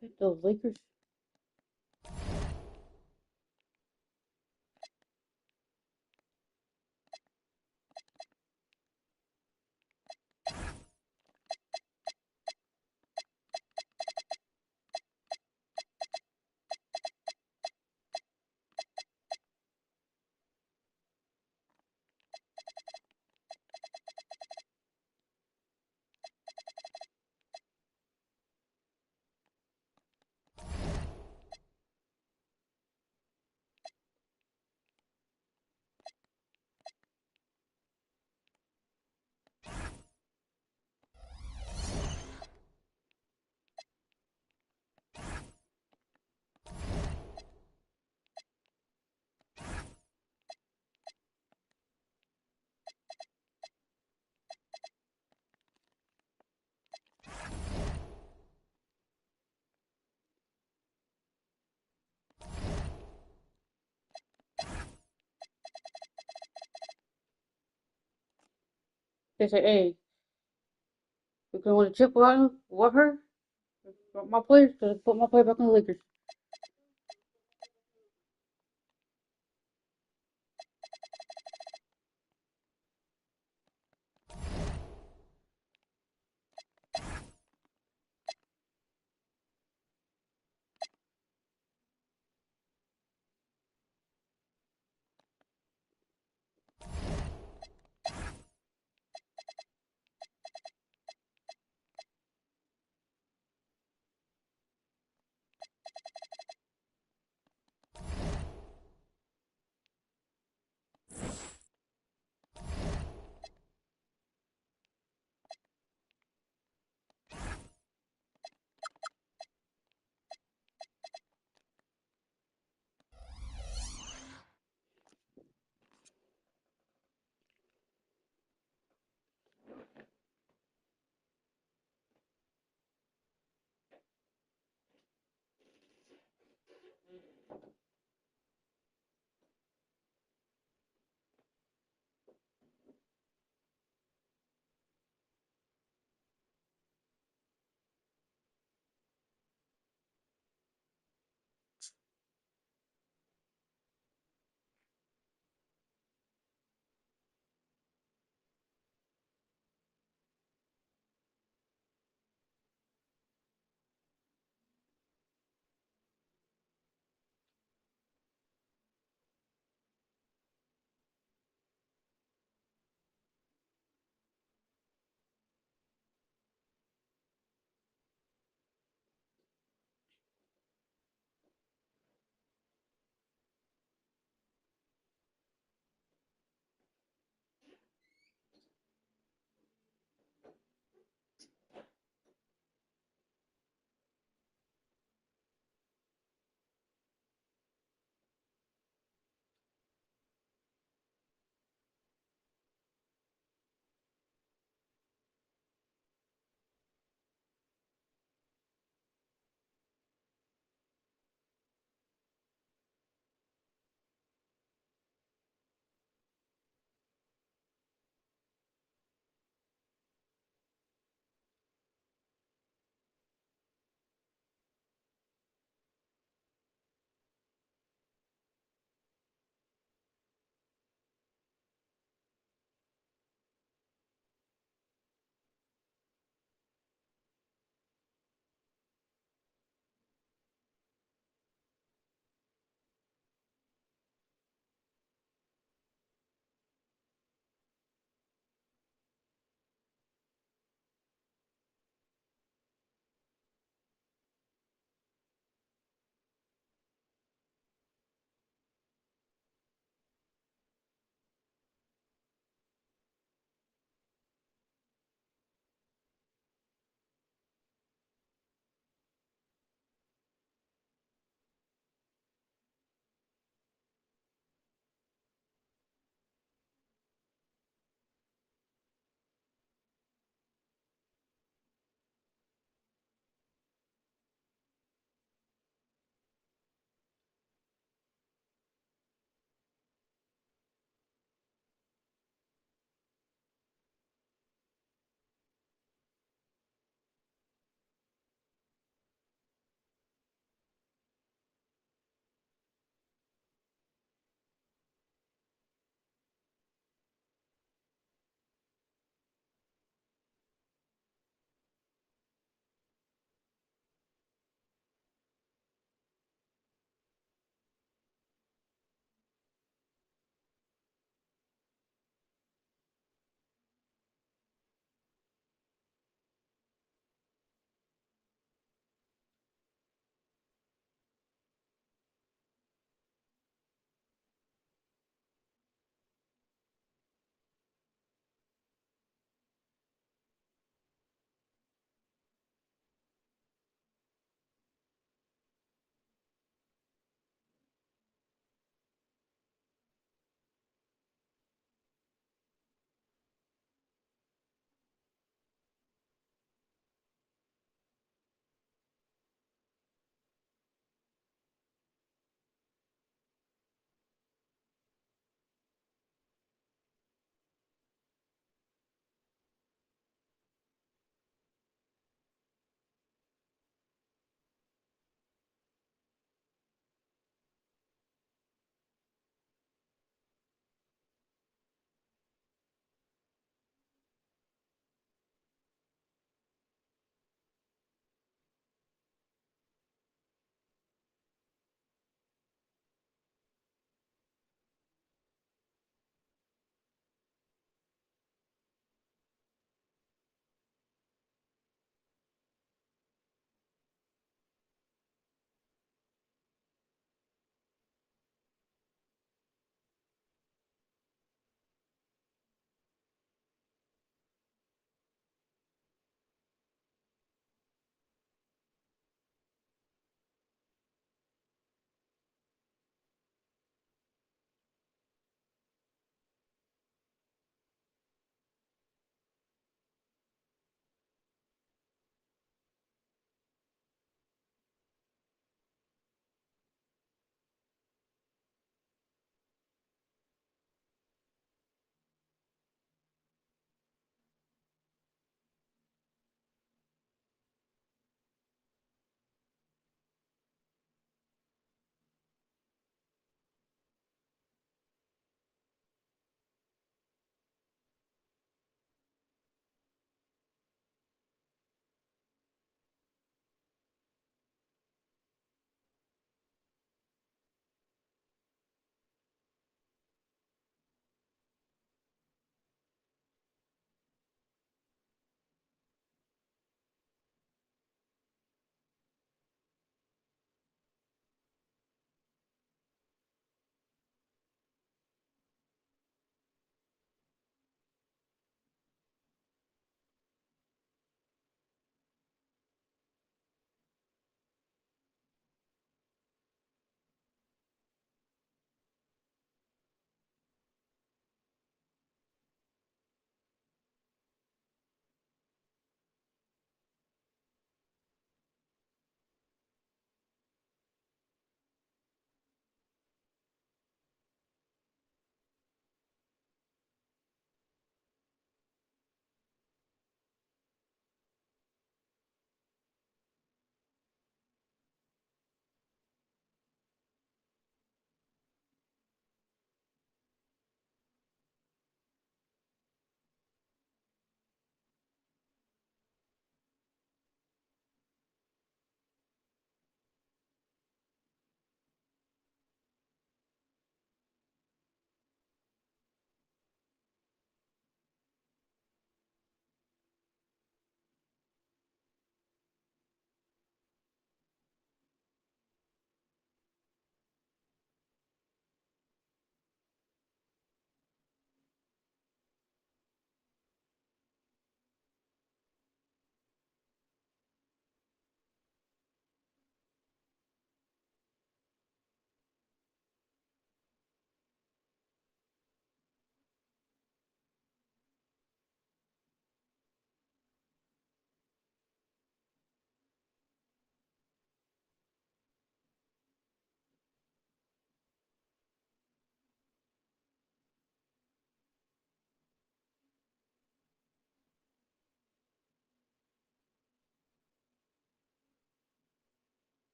Pick those Lakers. They say, hey, we're going to win a chip without him? What her? My players, because I put my player back on the Lakers.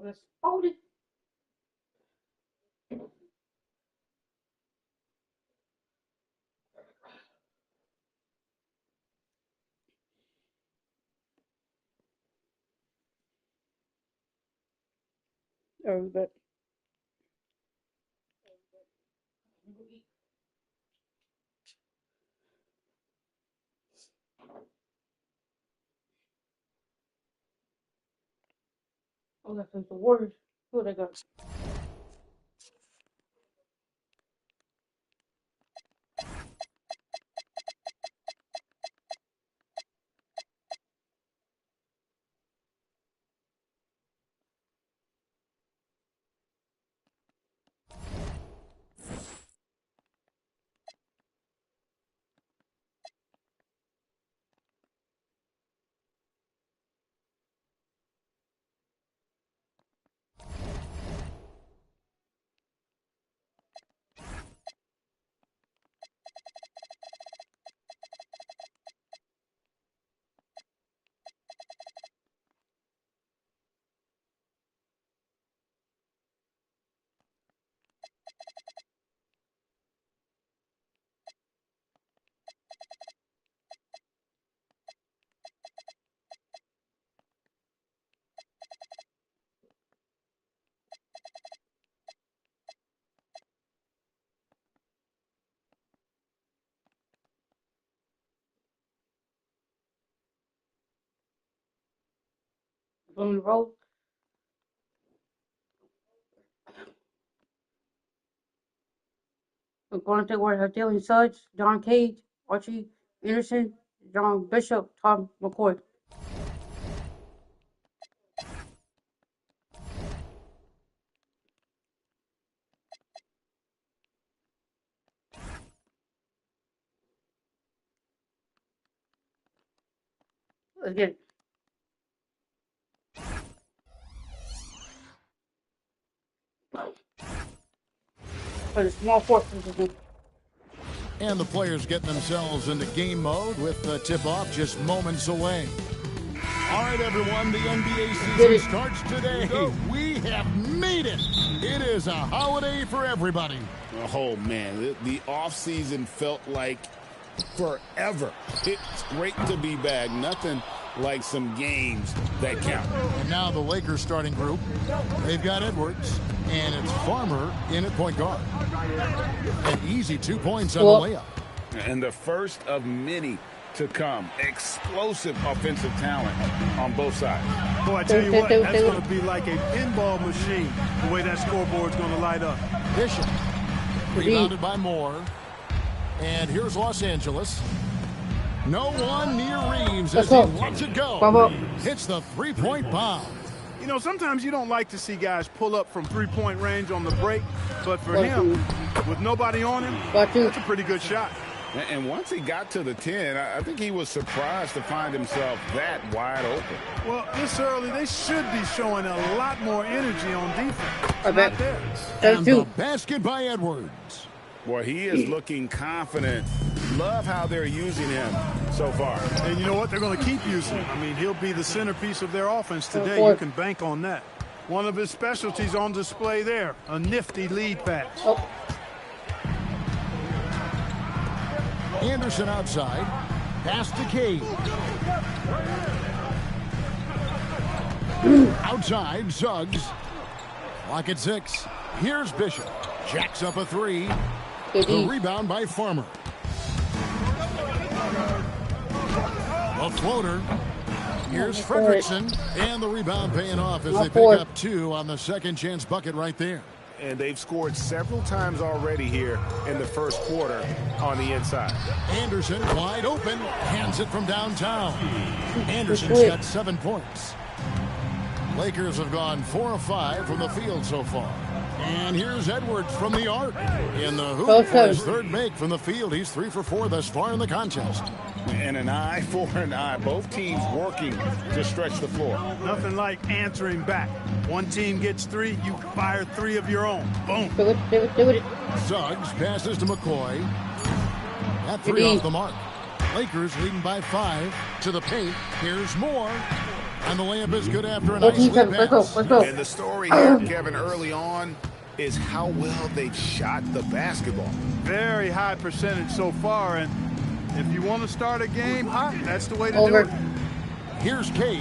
let's hold it. But oh, that's the Warriors. Who they got? On the road. We're going to where Dylan Suggs, John Cage, Archie Anderson, John Bishop, Tom McCoy. Let's get it. For the small forces. And the players getting themselves into game mode with the tip-off just moments away. All right, everyone, the NBA season starts today. We have made it. It is a holiday for everybody. Oh, man, the offseason felt like forever. It's great to be back. Nothing like some games that count. And now the Lakers starting group. They've got Edwards, and it's Farmer in at point guard. An easy 2 points on the layup. And the first of many to come. Explosive offensive talent on both sides. Boy, I tell you what, that's going to be like a pinball machine, the way that scoreboard's going to light up. Bishop, rebounded by Moore. And here's Los Angeles. No one near Reeves as he lets it go. Hits the three-point bomb. You know, sometimes you don't like to see guys pull up from three-point range on the break, but for him, with nobody on him, that's a pretty good shot. And once he got to the 10, I think he was surprised to find himself that wide open. Well, this early, they should be showing a lot more energy on defense. Not there. And the basket by Edwards. Boy, he is looking confident. Love how they're using him so far. And you know what? They're going to keep using him. I mean, he'll be the centerpiece of their offense today. You can bank on that. One of his specialties on display there, a nifty lead pass. Anderson outside. Pass to Cade. Outside, Suggs. Clock at 6. Here's Bishop. Jacks up a three. The rebound by Farmer. A floater. Here's Fredrickson. And the rebound paying off as they pick up 2 on the second chance bucket right there. And they've scored several times already here in the first quarter on the inside. Anderson wide open. Hands it from downtown. Anderson's got 7 points. Lakers have gone 4 of 5 from the field so far. And here's Edwards from the arc. In the hoop for his third make from the field. He's 3 for 4 thus far in the contest. And an eye for an eye. Both teams working to stretch the floor. Nothing like answering back. One team gets 3, you fire 3 of your own. Boom. Do it. Suggs passes to McCoy. That 3 off the mark. Lakers leading by 5 to the paint. Here's Moore. And the layup is good after a nice lead pass. And the story here, Kevin, early on is how well they shot the basketball. Very high percentage so far, and if you want to start a game hot, that's the way to do it. Here's Cage.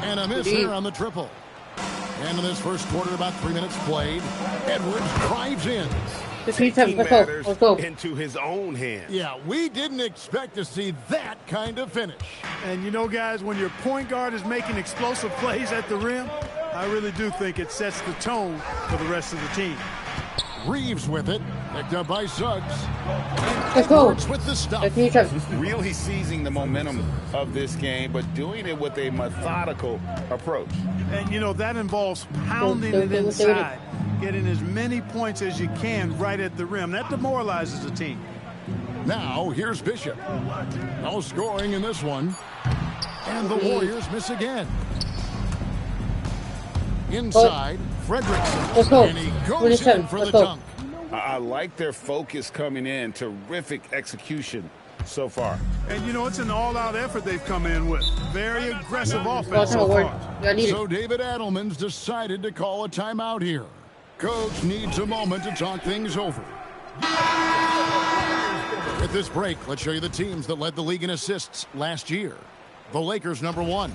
And a miss here on the triple. And in this first quarter, about 3 minutes played, Edwards drives in. Matters into his own hands. Yeah, we didn't expect to see that kind of finish. And you know, guys, when your point guard is making explosive plays at the rim, I really do think it sets the tone for the rest of the team. Reeves with it, picked up by Suggs. And Edwards with the stuff. Really seizing the momentum of this game, but doing it with a methodical approach. And, you know, that involves pounding it inside, getting as many points as you can right at the rim. That demoralizes the team. Now, here's Bishop. No scoring in this one. And the Warriors miss again. Inside, Frederickson. And he goes in for the dunk. I like their focus coming in. Terrific execution so far. And, you know, it's an all-out effort they've come in with. Very aggressive offense so far. So David Adelman's decided to call a timeout here. Coach needs a moment to talk things over. At this break, let's show you the teams that led the league in assists last year. The Lakers, #1.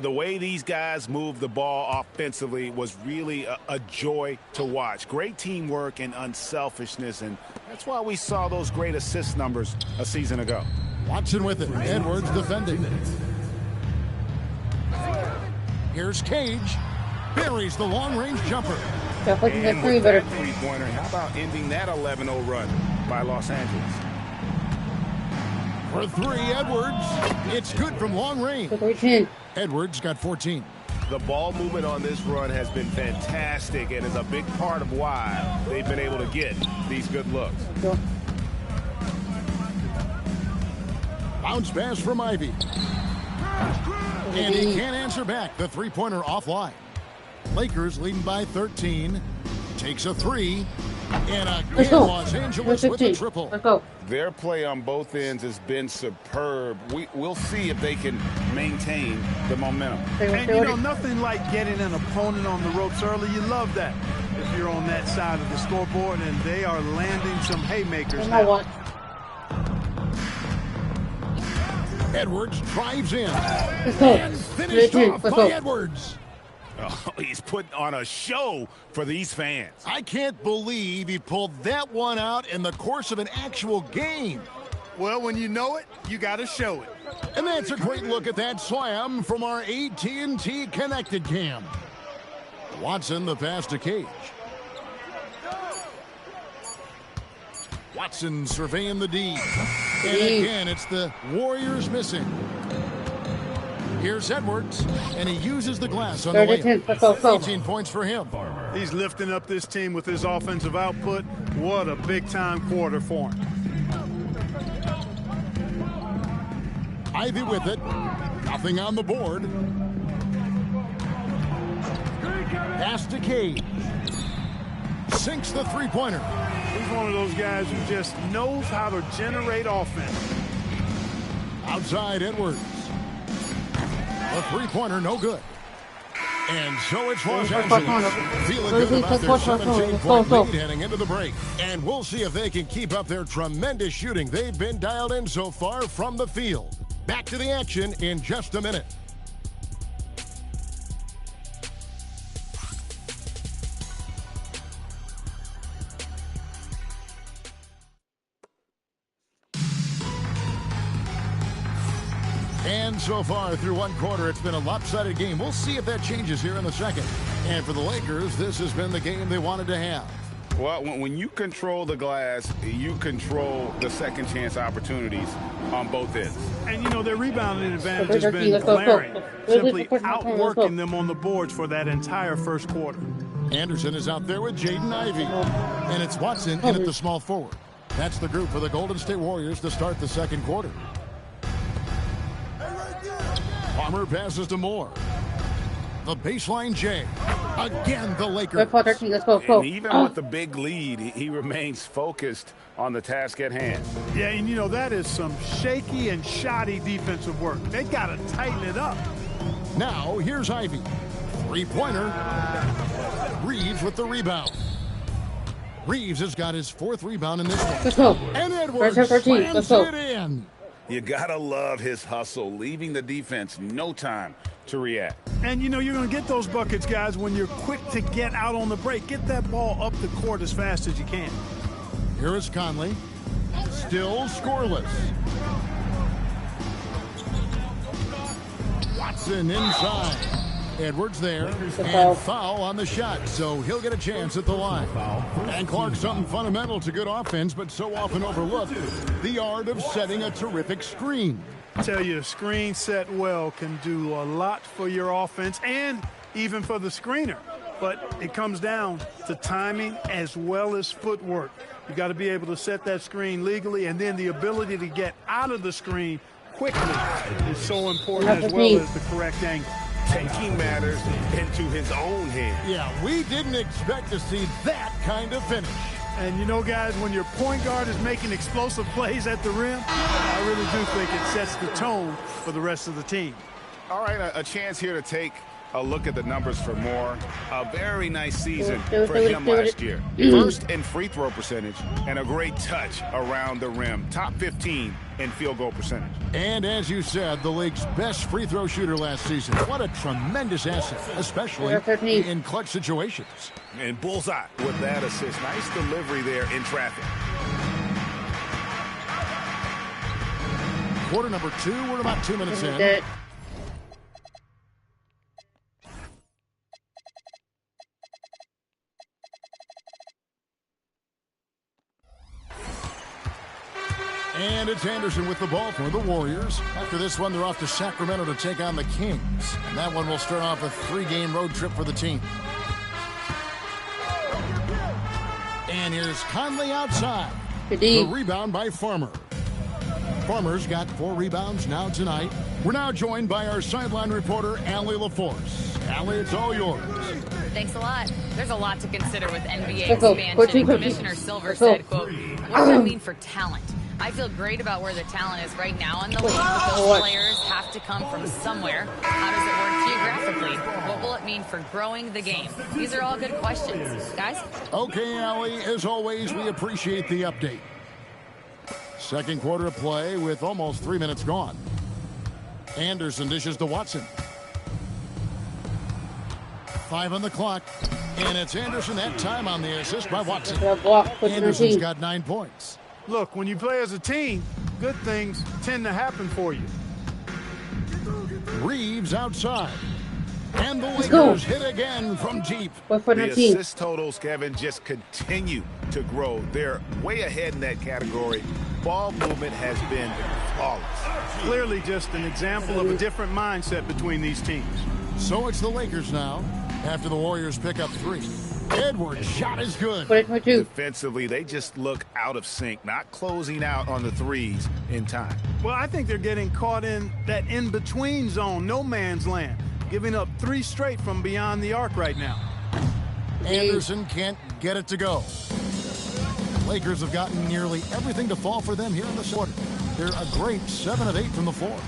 The way these guys moved the ball offensively was really a joy to watch. Great teamwork and unselfishness, and that's why we saw those great assist numbers a season ago. Watson with it. Edwards defending. Here's Cage. Buries the long-range jumper. And with that three-pointer, how about ending that 11-0 run by Los Angeles? For 3, Edwards. It's good from long range. Edwards got 14. The ball movement on this run has been fantastic and is a big part of why they've been able to get these good looks. Bounce pass from Ivy. And he can't answer back. The three-pointer offline. Lakers leading by 13. Takes a 3. And again, Los Angeles with the triple. Their play on both ends has been superb. We'll see if they can maintain the momentum. And, you know, nothing like getting an opponent on the ropes early. You love that if you're on that side of the scoreboard, and they are landing some haymakers now. Edwards drives in. And finished off by Edwards. Oh, he's putting on a show for these fans. I can't believe he pulled that one out in the course of an actual game. Well, when you know it, you got to show it. And that's a great look at that slam from our AT&T connected cam. Watson the pass to Cage. Watson surveying the D. And again, it's the Warriors missing. Here's Edwards, and he uses the glass on the layup. 18 points for him. He's lifting up this team with his offensive output. What a big-time quarter for him. Ivy with it. Nothing on the board. Pass to Cage. Sinks the three-pointer. He's one of those guys who just knows how to generate offense. Outside Edwards. A three-pointer, no good. And so it's Los Angeles feeling good about their 17-point lead heading into the break. And we'll see if they can keep up their tremendous shooting they've been dialed in so far from the field. Back to the action in just a minute. And so far through one quarter, it's been a lopsided game. We'll see if that changes here in the second. And for the Lakers, this has been the game they wanted to have. Well, when you control the glass, you control the second chance opportunities on both ends. And, you know, their rebounding advantage has been glaring, simply outworking them on the boards for that entire first quarter. Anderson is out there with Jaden Ivey. And it's Watson in at the small forward. That's the group for the Golden State Warriors to start the second quarter. Palmer passes to Moore. The baseline J. Again, the Lakers. Let's go. And even with the big lead, he remains focused on the task at hand. Yeah, and you know, that is some shaky and shoddy defensive work. They got to tighten it up. Now, here's Ivy. Three-pointer. Reeves with the rebound. Reeves has got his 4th rebound in this one. Let's go. And Edwards slams it in. You gotta love his hustle, leaving the defense no time to react. And you know, you're going to get those buckets, guys, when you're quick to get out on the break. Get that ball up the court as fast as you can. Here is Conley. Still scoreless. Watson inside. Edwards there, and foul on the shot, so he'll get a chance at the line. And Clark, something fundamental to good offense, but so often overlooked, the art of setting a terrific screen. I tell you, a screen set well can do a lot for your offense and even for the screener. But it comes down to timing as well as footwork. You got to be able to set that screen legally, and then the ability to get out of the screen quickly is so important, as well as the correct angle. Taking matters into his own hands. Yeah, we didn't expect to see that kind of finish. And you know, guys, when your point guard is making explosive plays at the rim, I really do think it sets the tone for the rest of the team. All right, a chance here to take a look at the numbers for more. A very nice season for him last year. First in free throw percentage and a great touch around the rim. Top 15 in field goal percentage. And as you said, the league's best free throw shooter last season. What a tremendous asset, especially in clutch situations. And bullseye with that assist. Nice delivery there in traffic. Quarter number 2, we're about 2 minutes in. And it's Anderson with the ball for the Warriors. After this one, they're off to Sacramento to take on the Kings. And that one will start off a 3-game road trip for the team. And here's Conley outside. The rebound by Farmer. Farmer's got 4 rebounds now tonight. We're now joined by our sideline reporter, Allie LaForce. Allie, it's all yours. Thanks a lot. There's a lot to consider with NBA expansion. Commissioner Silver said, quote, what does that mean for talent? I feel great about where the talent is right now in the league, but those players have to come from somewhere. How does it work geographically? What will it mean for growing the game? These are all good questions. Guys? Okay, Allie, as always, we appreciate the update. Second quarter of play with almost 3 minutes gone. Anderson dishes to Watson. 5 on the clock, and it's Anderson that time on the assist by Watson. Anderson's got 9 points. Look, when you play as a team, good things tend to happen for you. Reeves outside. And the Lakers hit again from deep. The assist totals, Kevin, just continue to grow. They're way ahead in that category. Ball movement has been flawless. Clearly just an example of a different mindset between these teams. So it's the Lakers now, after the Warriors pick up 3. Edwards' shot is good. Defensively, they just look out of sync, not closing out on the threes in time. Well, I think they're getting caught in that in-between zone, no man's land, giving up 3 straight from beyond the arc right now. Anderson can't get it to go. Lakers have gotten nearly everything to fall for them here in the quarter. They're a great 7 of 8 from the floor.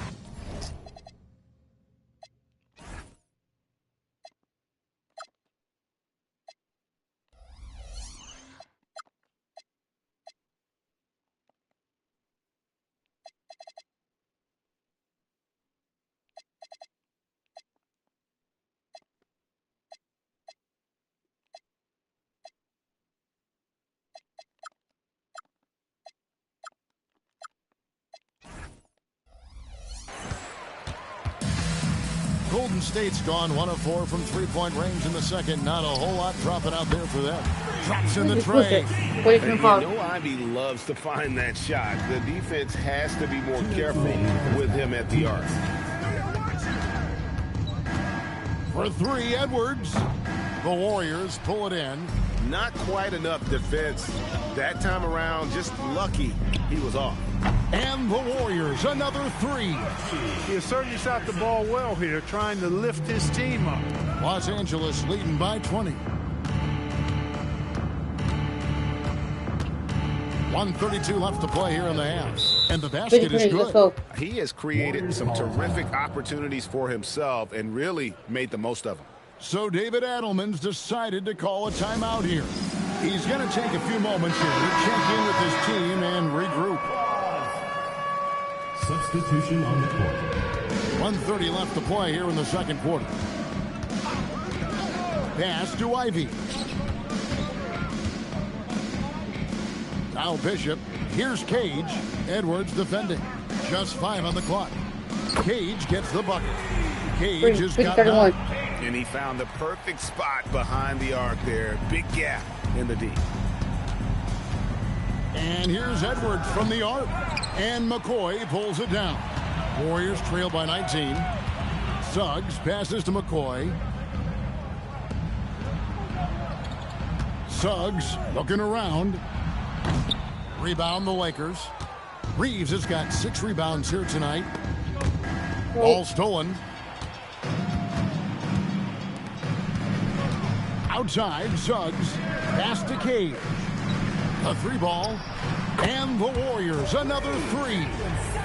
Golden State's gone 1 of 4 from 3-point range in the second. Not a whole lot dropping out there for them. Drops in the tray. You know Ivy loves to find that shot. The defense has to be more careful with him at the arc. For 3, Edwards. The Warriors pull it in. Not quite enough defense. That time around, just lucky he was off. And the Warriors, another 3. He has certainly shot the ball well here, trying to lift his team up. Los Angeles leading by 20. 1:32 left to play here in the half. And the basket is good. He has created some terrific opportunities for himself and really made the most of them. So David Adelman's decided to call a timeout here. He's going to take a few moments here to check in with his team and regroup. Substitution on the court. 1:30 left to play here in the second quarter. Pass to Ivy. Now Bishop. Here's Cage. Edwards defending. Just 5 on the clock. Cage gets the bucket. Cage has got 9. And he found the perfect spot behind the arc there. Big gap in the D. And here's Edwards from the arc. And McCoy pulls it down. Warriors trail by 19. Suggs passes to McCoy. Suggs looking around. Rebound the Lakers. Reeves has got 6 rebounds here tonight. Ball stolen. Outside, Suggs. Pass to Cage. A 3 ball. And the Warriors, another 3.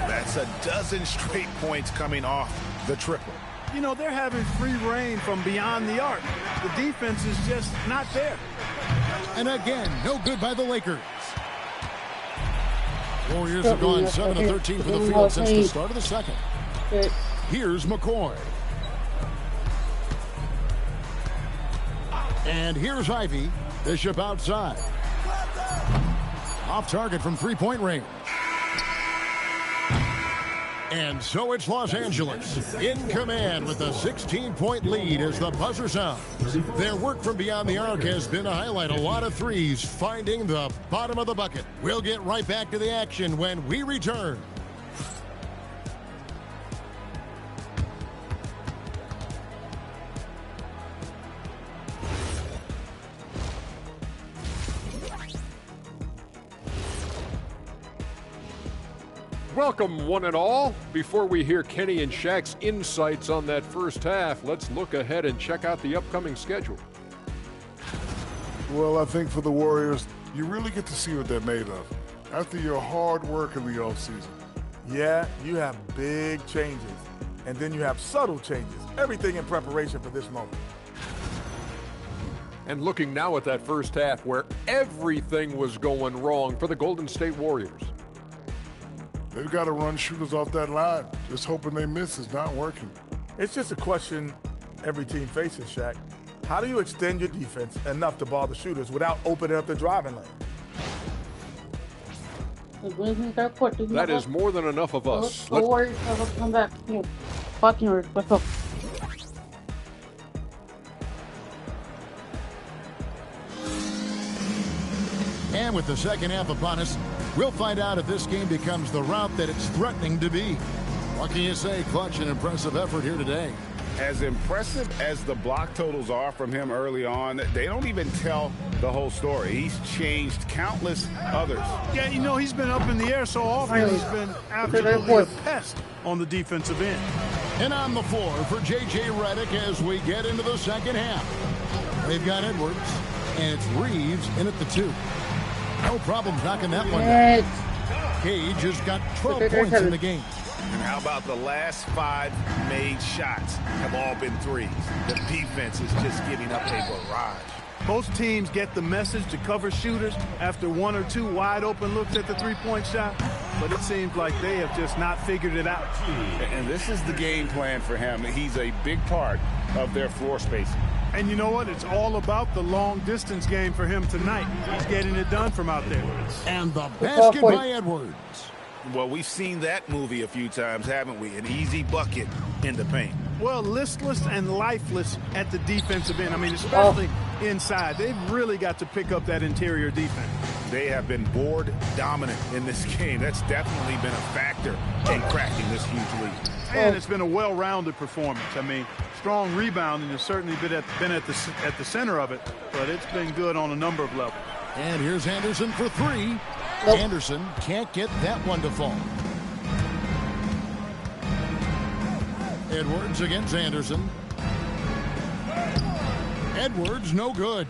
That's a dozen straight points coming off the triple. You know, they're having free reign from beyond the arc. The defense is just not there. And again, no good by the Lakers. Warriors have gone 7 of 13 for the field since the start of the second. Here's McCoy. And here's Ivy. Bishop outside. Off target from three-point range. And so it's Los Angeles in command with a 16-point lead as the buzzer sounds. Their work from beyond the arc has been a highlight. A lot of threes finding the bottom of the bucket. We'll get right back to the action when we return. Welcome, one and all. Before we hear Kenny and Shaq's insights on that first half, let's look ahead and check out the upcoming schedule. Well, I think for the Warriors, you really get to see what they're made of after your hard work in the offseason. Yeah, you have big changes, and then you have subtle changes. Everything in preparation for this moment. And looking now at that first half where everything was going wrong for the Golden State Warriors. They've got to run shooters off that line. Just hoping they miss is not working. It's just a question every team faces, Shaq. How do you extend your defense enough to ball the shooters without opening up the driving lane? That is more than enough of us. The Warriors have to come back. Fucking let's go. And with the second half upon us, we'll find out if this game becomes the route that it's threatening to be. What can you say? Clutch and impressive effort here today. As impressive as the block totals are from him early on, they don't even tell the whole story. He's changed countless others. Yeah, you know, he's been up in the air so often. He's been absolutely a pest on the defensive end. And on the floor for J.J. Redick as we get into the second half. They've got Edwards, and it's Reeves in at the 2. No problems knocking that one down. Cage has got 12 points in the game. And how about the last 5 made shots have all been threes? The defense is just giving up a barrage. Most teams get the message to cover shooters after 1 or 2 wide open looks at the three-point shot, but it seems like they have just not figured it out. And this is the game plan for him. He's a big part of their floor spacing. And you know what? It's all about the long-distance game for him tonight. He's getting it done from out there. And the basket by Edwards. Well, we've seen that movie a few times, haven't we? An easy bucket in the paint. Well, listless and lifeless at the defensive end. I mean, especially inside. They've really got to pick up that interior defense. They have been board dominant in this game. That's definitely been a factor in cracking this huge lead. And it's been a well-rounded performance. I mean, strong rebounding has certainly been at the center of it, but it's been good on a number of levels. And here's Anderson for 3. Nope. Anderson can't get that one to fall. Edwards against Anderson. Edwards, no good.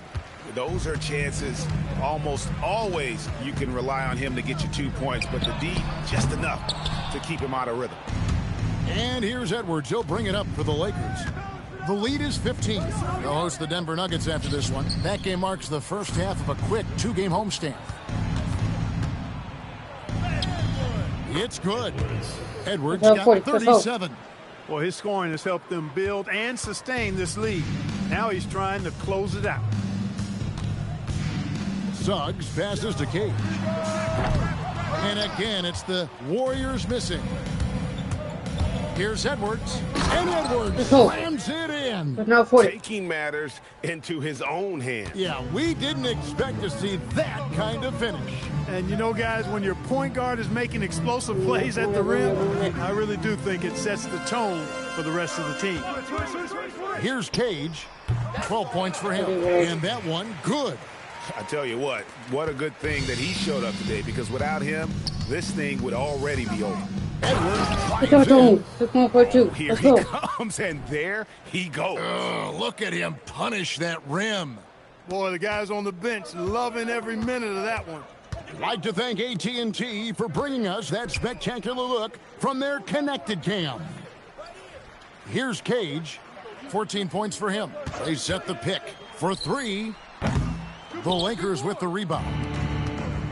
Those are chances almost always you can rely on him to get you 2 points, but the D, just enough to keep him out of rhythm. And here's Edwards. He'll bring it up for the Lakers. The lead is 15. They'll host the Denver Nuggets after this one. That game marks the first half of a quick 2-game homestand. It's good. Edwards got 37. Well, his scoring has helped them build and sustain this lead. Now he's trying to close it out. Suggs passes to Cage. And again, it's the Warriors missing. Here's Edwards. And Edwards slams it in. Taking matters into his own hands. Yeah, we didn't expect to see that kind of finish. And you know, guys, when your point guard is making explosive plays at the rim, I really do think it sets the tone for the rest of the team. Here's Cage. 12 points for him. And that one, good. I tell you what a good thing that he showed up today, because without him, this thing would already be over. Here he comes, and there he goes. Look at him punish that rim. Boy, the guys on the bench loving every minute of that one. Like to thank AT&T for bringing us that spectacular look from their connected cam. Here's Cage. 14 points for him. They set the pick for 3. The Lakers with the rebound.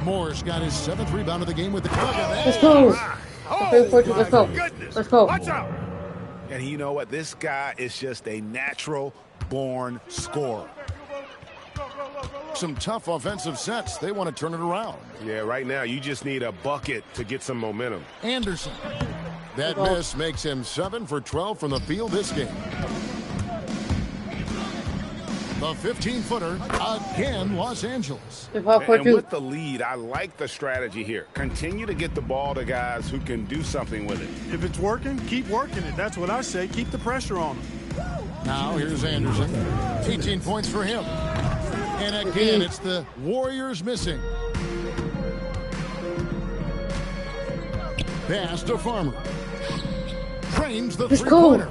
Morris got his 7th rebound of the game with the club. Let's go. Let's go. Let's go. Watch out. And you know what? This guy is just a natural-born scorer. Some tough offensive sets. They want to turn it around. Yeah, right now you just need a bucket to get some momentum. Anderson. That miss makes him 7 for 12 from the field this game. The 15-footer, again, Los Angeles. And with the lead, I like the strategy here. Continue to get the ball to guys who can do something with it. If it's working, keep working it. That's what I say. Keep the pressure on them. Now here's Anderson. 18 points for him. And again, it's the Warriors missing. Pass to Farmer. Trains the three-pointer.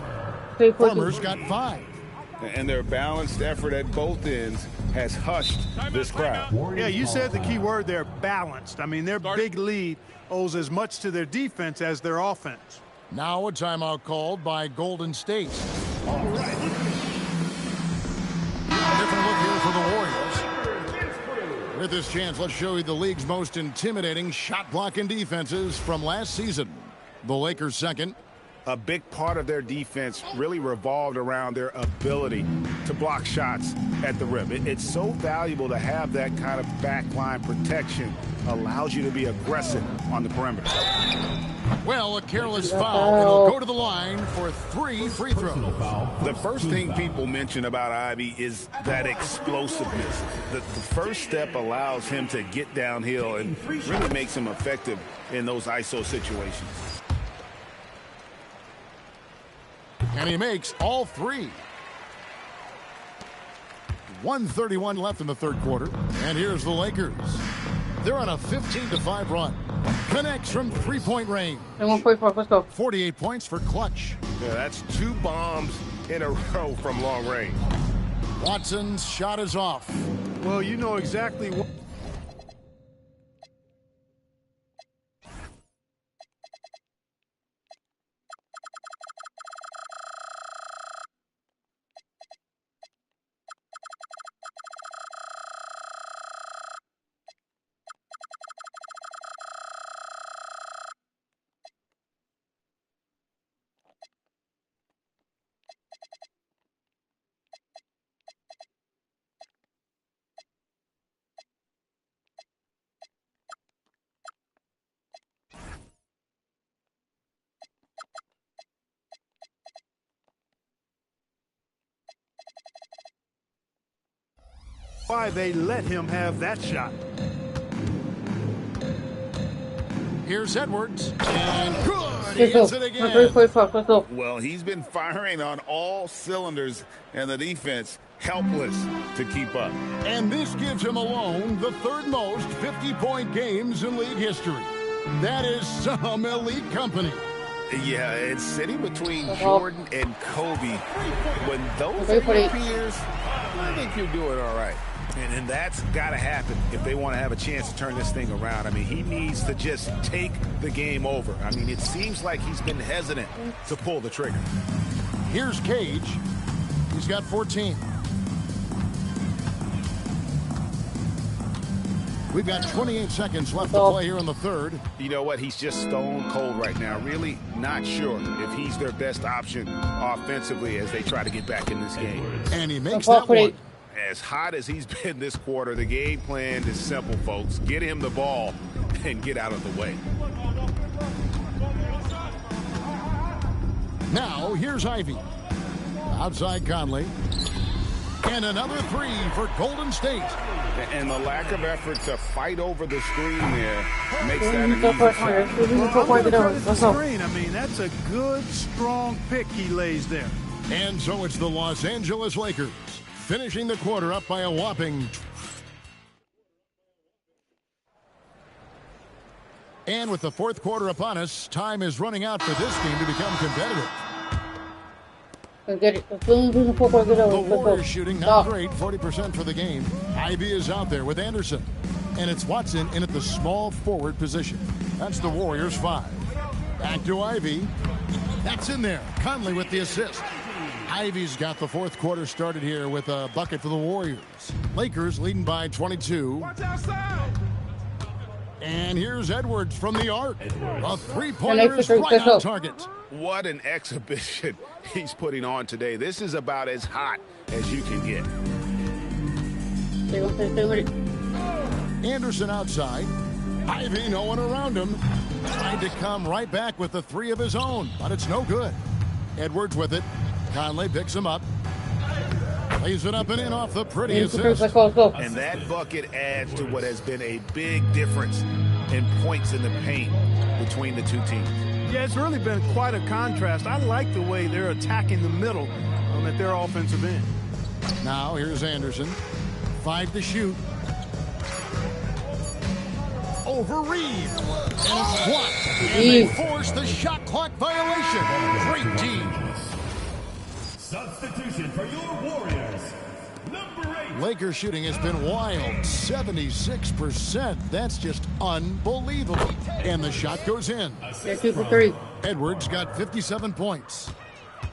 Farmer's got 5. And their balanced effort at both ends has hushed this crowd. Yeah, you said the key word there, balanced. I mean, their big lead owes as much to their defense as their offense. Now a timeout called by Golden State. Different look here for the Warriors. With this chance, let's show you the league's most intimidating shot blocking defenses from last season. The Lakers second. A big part of their defense really revolved around their ability to block shots at the rim. It's so valuable to have that kind of backline protection. Allows you to be aggressive on the perimeter. Well, a careless foul, and he'll go to the line for 3 free throws. The first thing people mention about Ivy is that explosiveness. The first step allows him to get downhill and really makes him effective in those ISO situations. And he makes all 3. 1:31 left in the third quarter. And here's the Lakers. They're on a 15-5 run. Connects from 3-point range. 48 points for Clutch. Yeah, that's 2 bombs in a row from long range. Watson's shot is off. Well, you know exactly what. Why they let him have that shot. Here's Edwards. And good. He hits it again. Well, he's been firing on all cylinders, and the defense helpless to keep up. And this gives him alone the 3rd most 50-point games in league history. That is some elite company. Yeah, it's sitting between Jordan and Kobe. When those are your peers, I think you're doing all right. And that's got to happen if they want to have a chance to turn this thing around. I mean, he needs to just take the game over. I mean, it seems like he's been hesitant to pull the trigger. Here's Cage. He's got 14. We've got 28 seconds left to play here in the third. You know what? He's just stone cold right now. Really not sure if he's their best option offensively as they try to get back in this game. And he makes that one. As hot as he's been this quarter, the game plan is simple, folks. Get him the ball and get out of the way. Now, here's Ivy. Outside Conley. And another three for Golden State. And the lack of effort to fight over the screen there makes that an easy shot. Screen. I mean, that's a good, strong pick he lays there. And so it's the Los Angeles Lakers finishing the quarter up by a whopping. And with the fourth quarter upon us, time is running out for this team to become competitive. The Warriors shooting not great, 40% for the game. Ivy is out there with Anderson. And it's Watson in at the small forward position. That's the Warriors 5. Back to Ivy. That's in there. Conley with the assist. Ivy's got the fourth quarter started here with a bucket for the Warriors. Lakers leading by 22. Watch outside. And here's Edwards from the arc. A three-pointer is right on target. What an exhibition he's putting on today. This is about as hot as you can get. Anderson outside. Ivy, no one around him. Tried to come right back with the three of his own, but it's no good. Edwards with it. Conley picks him up. Lays it up and in off the pretty assist. And that bucket adds to what has been a big difference in points in the paint between the two teams. Yeah, it's really been quite a contrast. I like the way they're attacking the middle at their offensive end. Now here's Anderson. 5 to shoot. Over Reed. And it's blocked. And they force the shot clock violation. Great team. Substitution for your Warriors, number 8. Lakers shooting has been wild, 76%. That's just unbelievable. And the shot goes in. 2 for 3. Edwards got 57 points.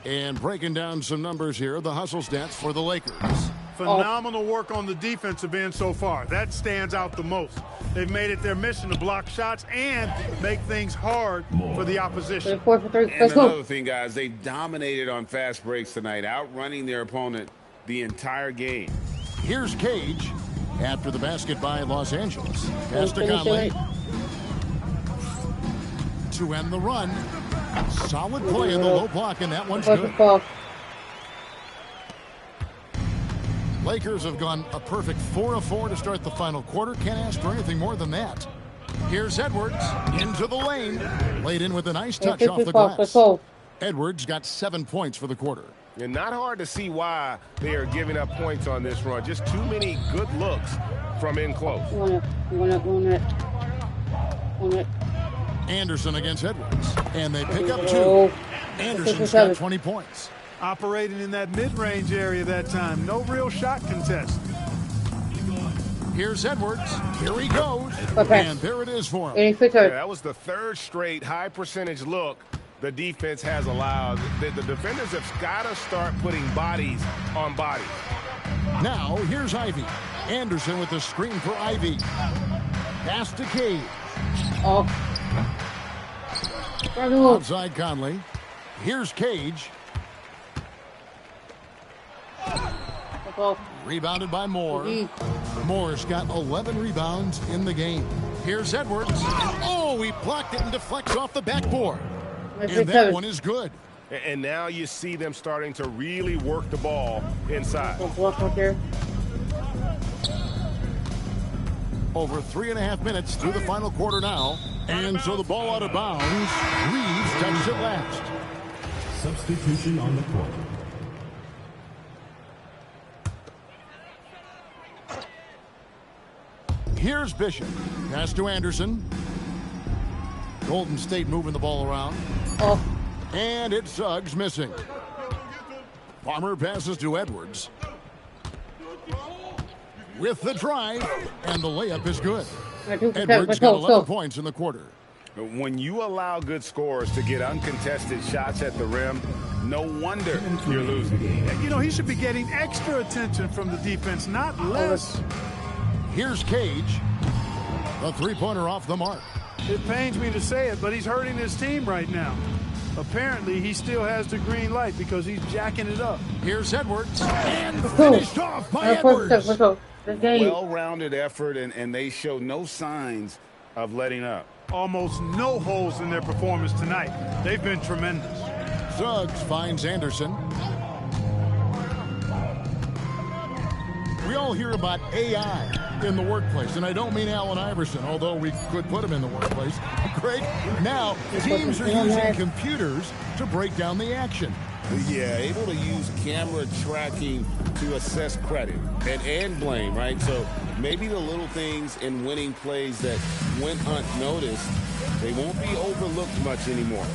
And breaking down some numbers here, the hustle stats for the Lakers. Phenomenal work on the defensive end so far. That stands out the most. They've made it their mission to block shots and make things hard for the opposition. 4 for 3. And Let's go. another thing, guys, they dominated on fast breaks tonight, outrunning their opponent the entire game. Here's Cage after the basket by Los Angeles. Pass to Conley. To end the run. Solid play in the low block, and that one's good. Lakers have gone a perfect 4 of 4 to start the final quarter. Can't ask for anything more than that. Here's Edwards into the lane. Laid in with a nice touch off the glass. Edwards got 7 points for the quarter. And not hard to see why they are giving up points on this run. Just too many good looks from in close. Anderson against Edwards. And they pick up 2. Anderson's got 20 points. Operating in that mid-range area that time. No real shot contest. Here's Edwards. Here he goes. And there it is for him. Yeah, that was the third straight high percentage look the defense has allowed. The defenders have got to start putting bodies on bodies. Now, here's Ivy. Anderson with the screen for Ivy. Pass to Cage. Outside Conley. Here's Cage. Rebounded by Moore. Moore's got 11 rebounds in the game. Here's Edwards. Oh, he blocked it and deflects off the backboard. And that one is good. And now you see them starting to really work the ball inside. Over 3.5 minutes through the final quarter now. And so the ball out of bounds. Reeves touched it last. Substitution on the court. Here's Bishop. Pass to Anderson. Golden State moving the ball around. Oh. And it's Suggs missing. Farmer passes to Edwards. With the drive, and the layup is good. Edwards got 11 points in the quarter. When you allow good scorers to get uncontested shots at the rim, no wonder you're losing. You know, he should be getting extra attention from the defense, not less. Here's Cage. The three-pointer off the mark. It pains me to say it, but he's hurting his team right now. Apparently, he still has the green light because he's jacking it up. Here's Edwards. And finished off by Edwards. Well-rounded effort, and they show no signs of letting up. Almost no holes in their performance tonight. They've been tremendous. Suggs finds Anderson. We all hear about AI in the workplace, and I don't mean Allen Iverson, although we could put him in the workplace. Greg, now teams are using computers to break down the action. Yeah, able to use camera tracking to assess credit and blame, right? So maybe the little things in winning plays that went unnoticed, they won't be overlooked much anymore.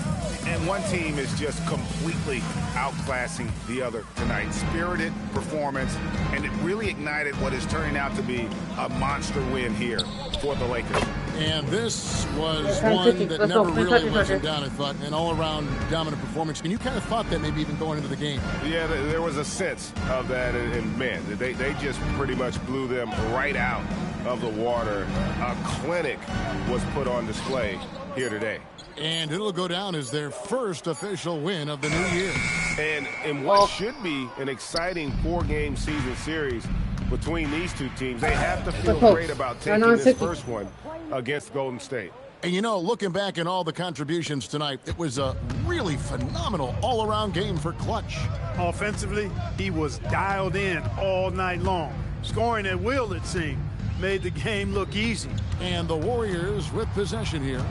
And one team is just completely outclassing the other tonight. Spirited performance, and it really ignited what is turning out to be a monster win here for the Lakers. And this was one that never really let them down, I thought. An all-around dominant performance. And you kind of thought that maybe even going into the game. Yeah, there was a sense of that. And man, they just pretty much blew them right out of the water. A clinic was put on display here today. And it'll go down as their first official win of the new year. And in what should be an exciting four-game season series between these two teams, they have to feel great about taking this first one against Golden State. And you know, looking back at all the contributions tonight, it was a really phenomenal all-around game for Clutch. Offensively, he was dialed in all night long. Scoring at will, it seemed, made the game look easy. And the Warriors with possession here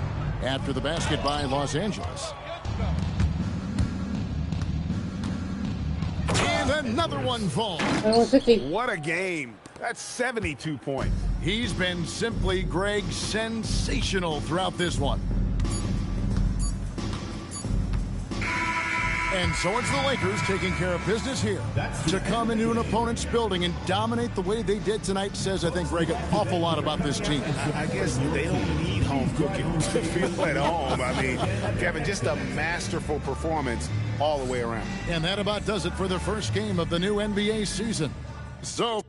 after the basket by Los Angeles. And another one falls. What a game. That's 72 points. He's been simply, Greg, sensational throughout this one. And so it's the Lakers taking care of business here. To come into an opponent's building and dominate the way they did tonight says, I think, Greg, an awful lot about this team. I guess they don't need home cooking to feel at home. I mean, Kevin, just a masterful performance all the way around. And that about does it for the first game of the new NBA season. So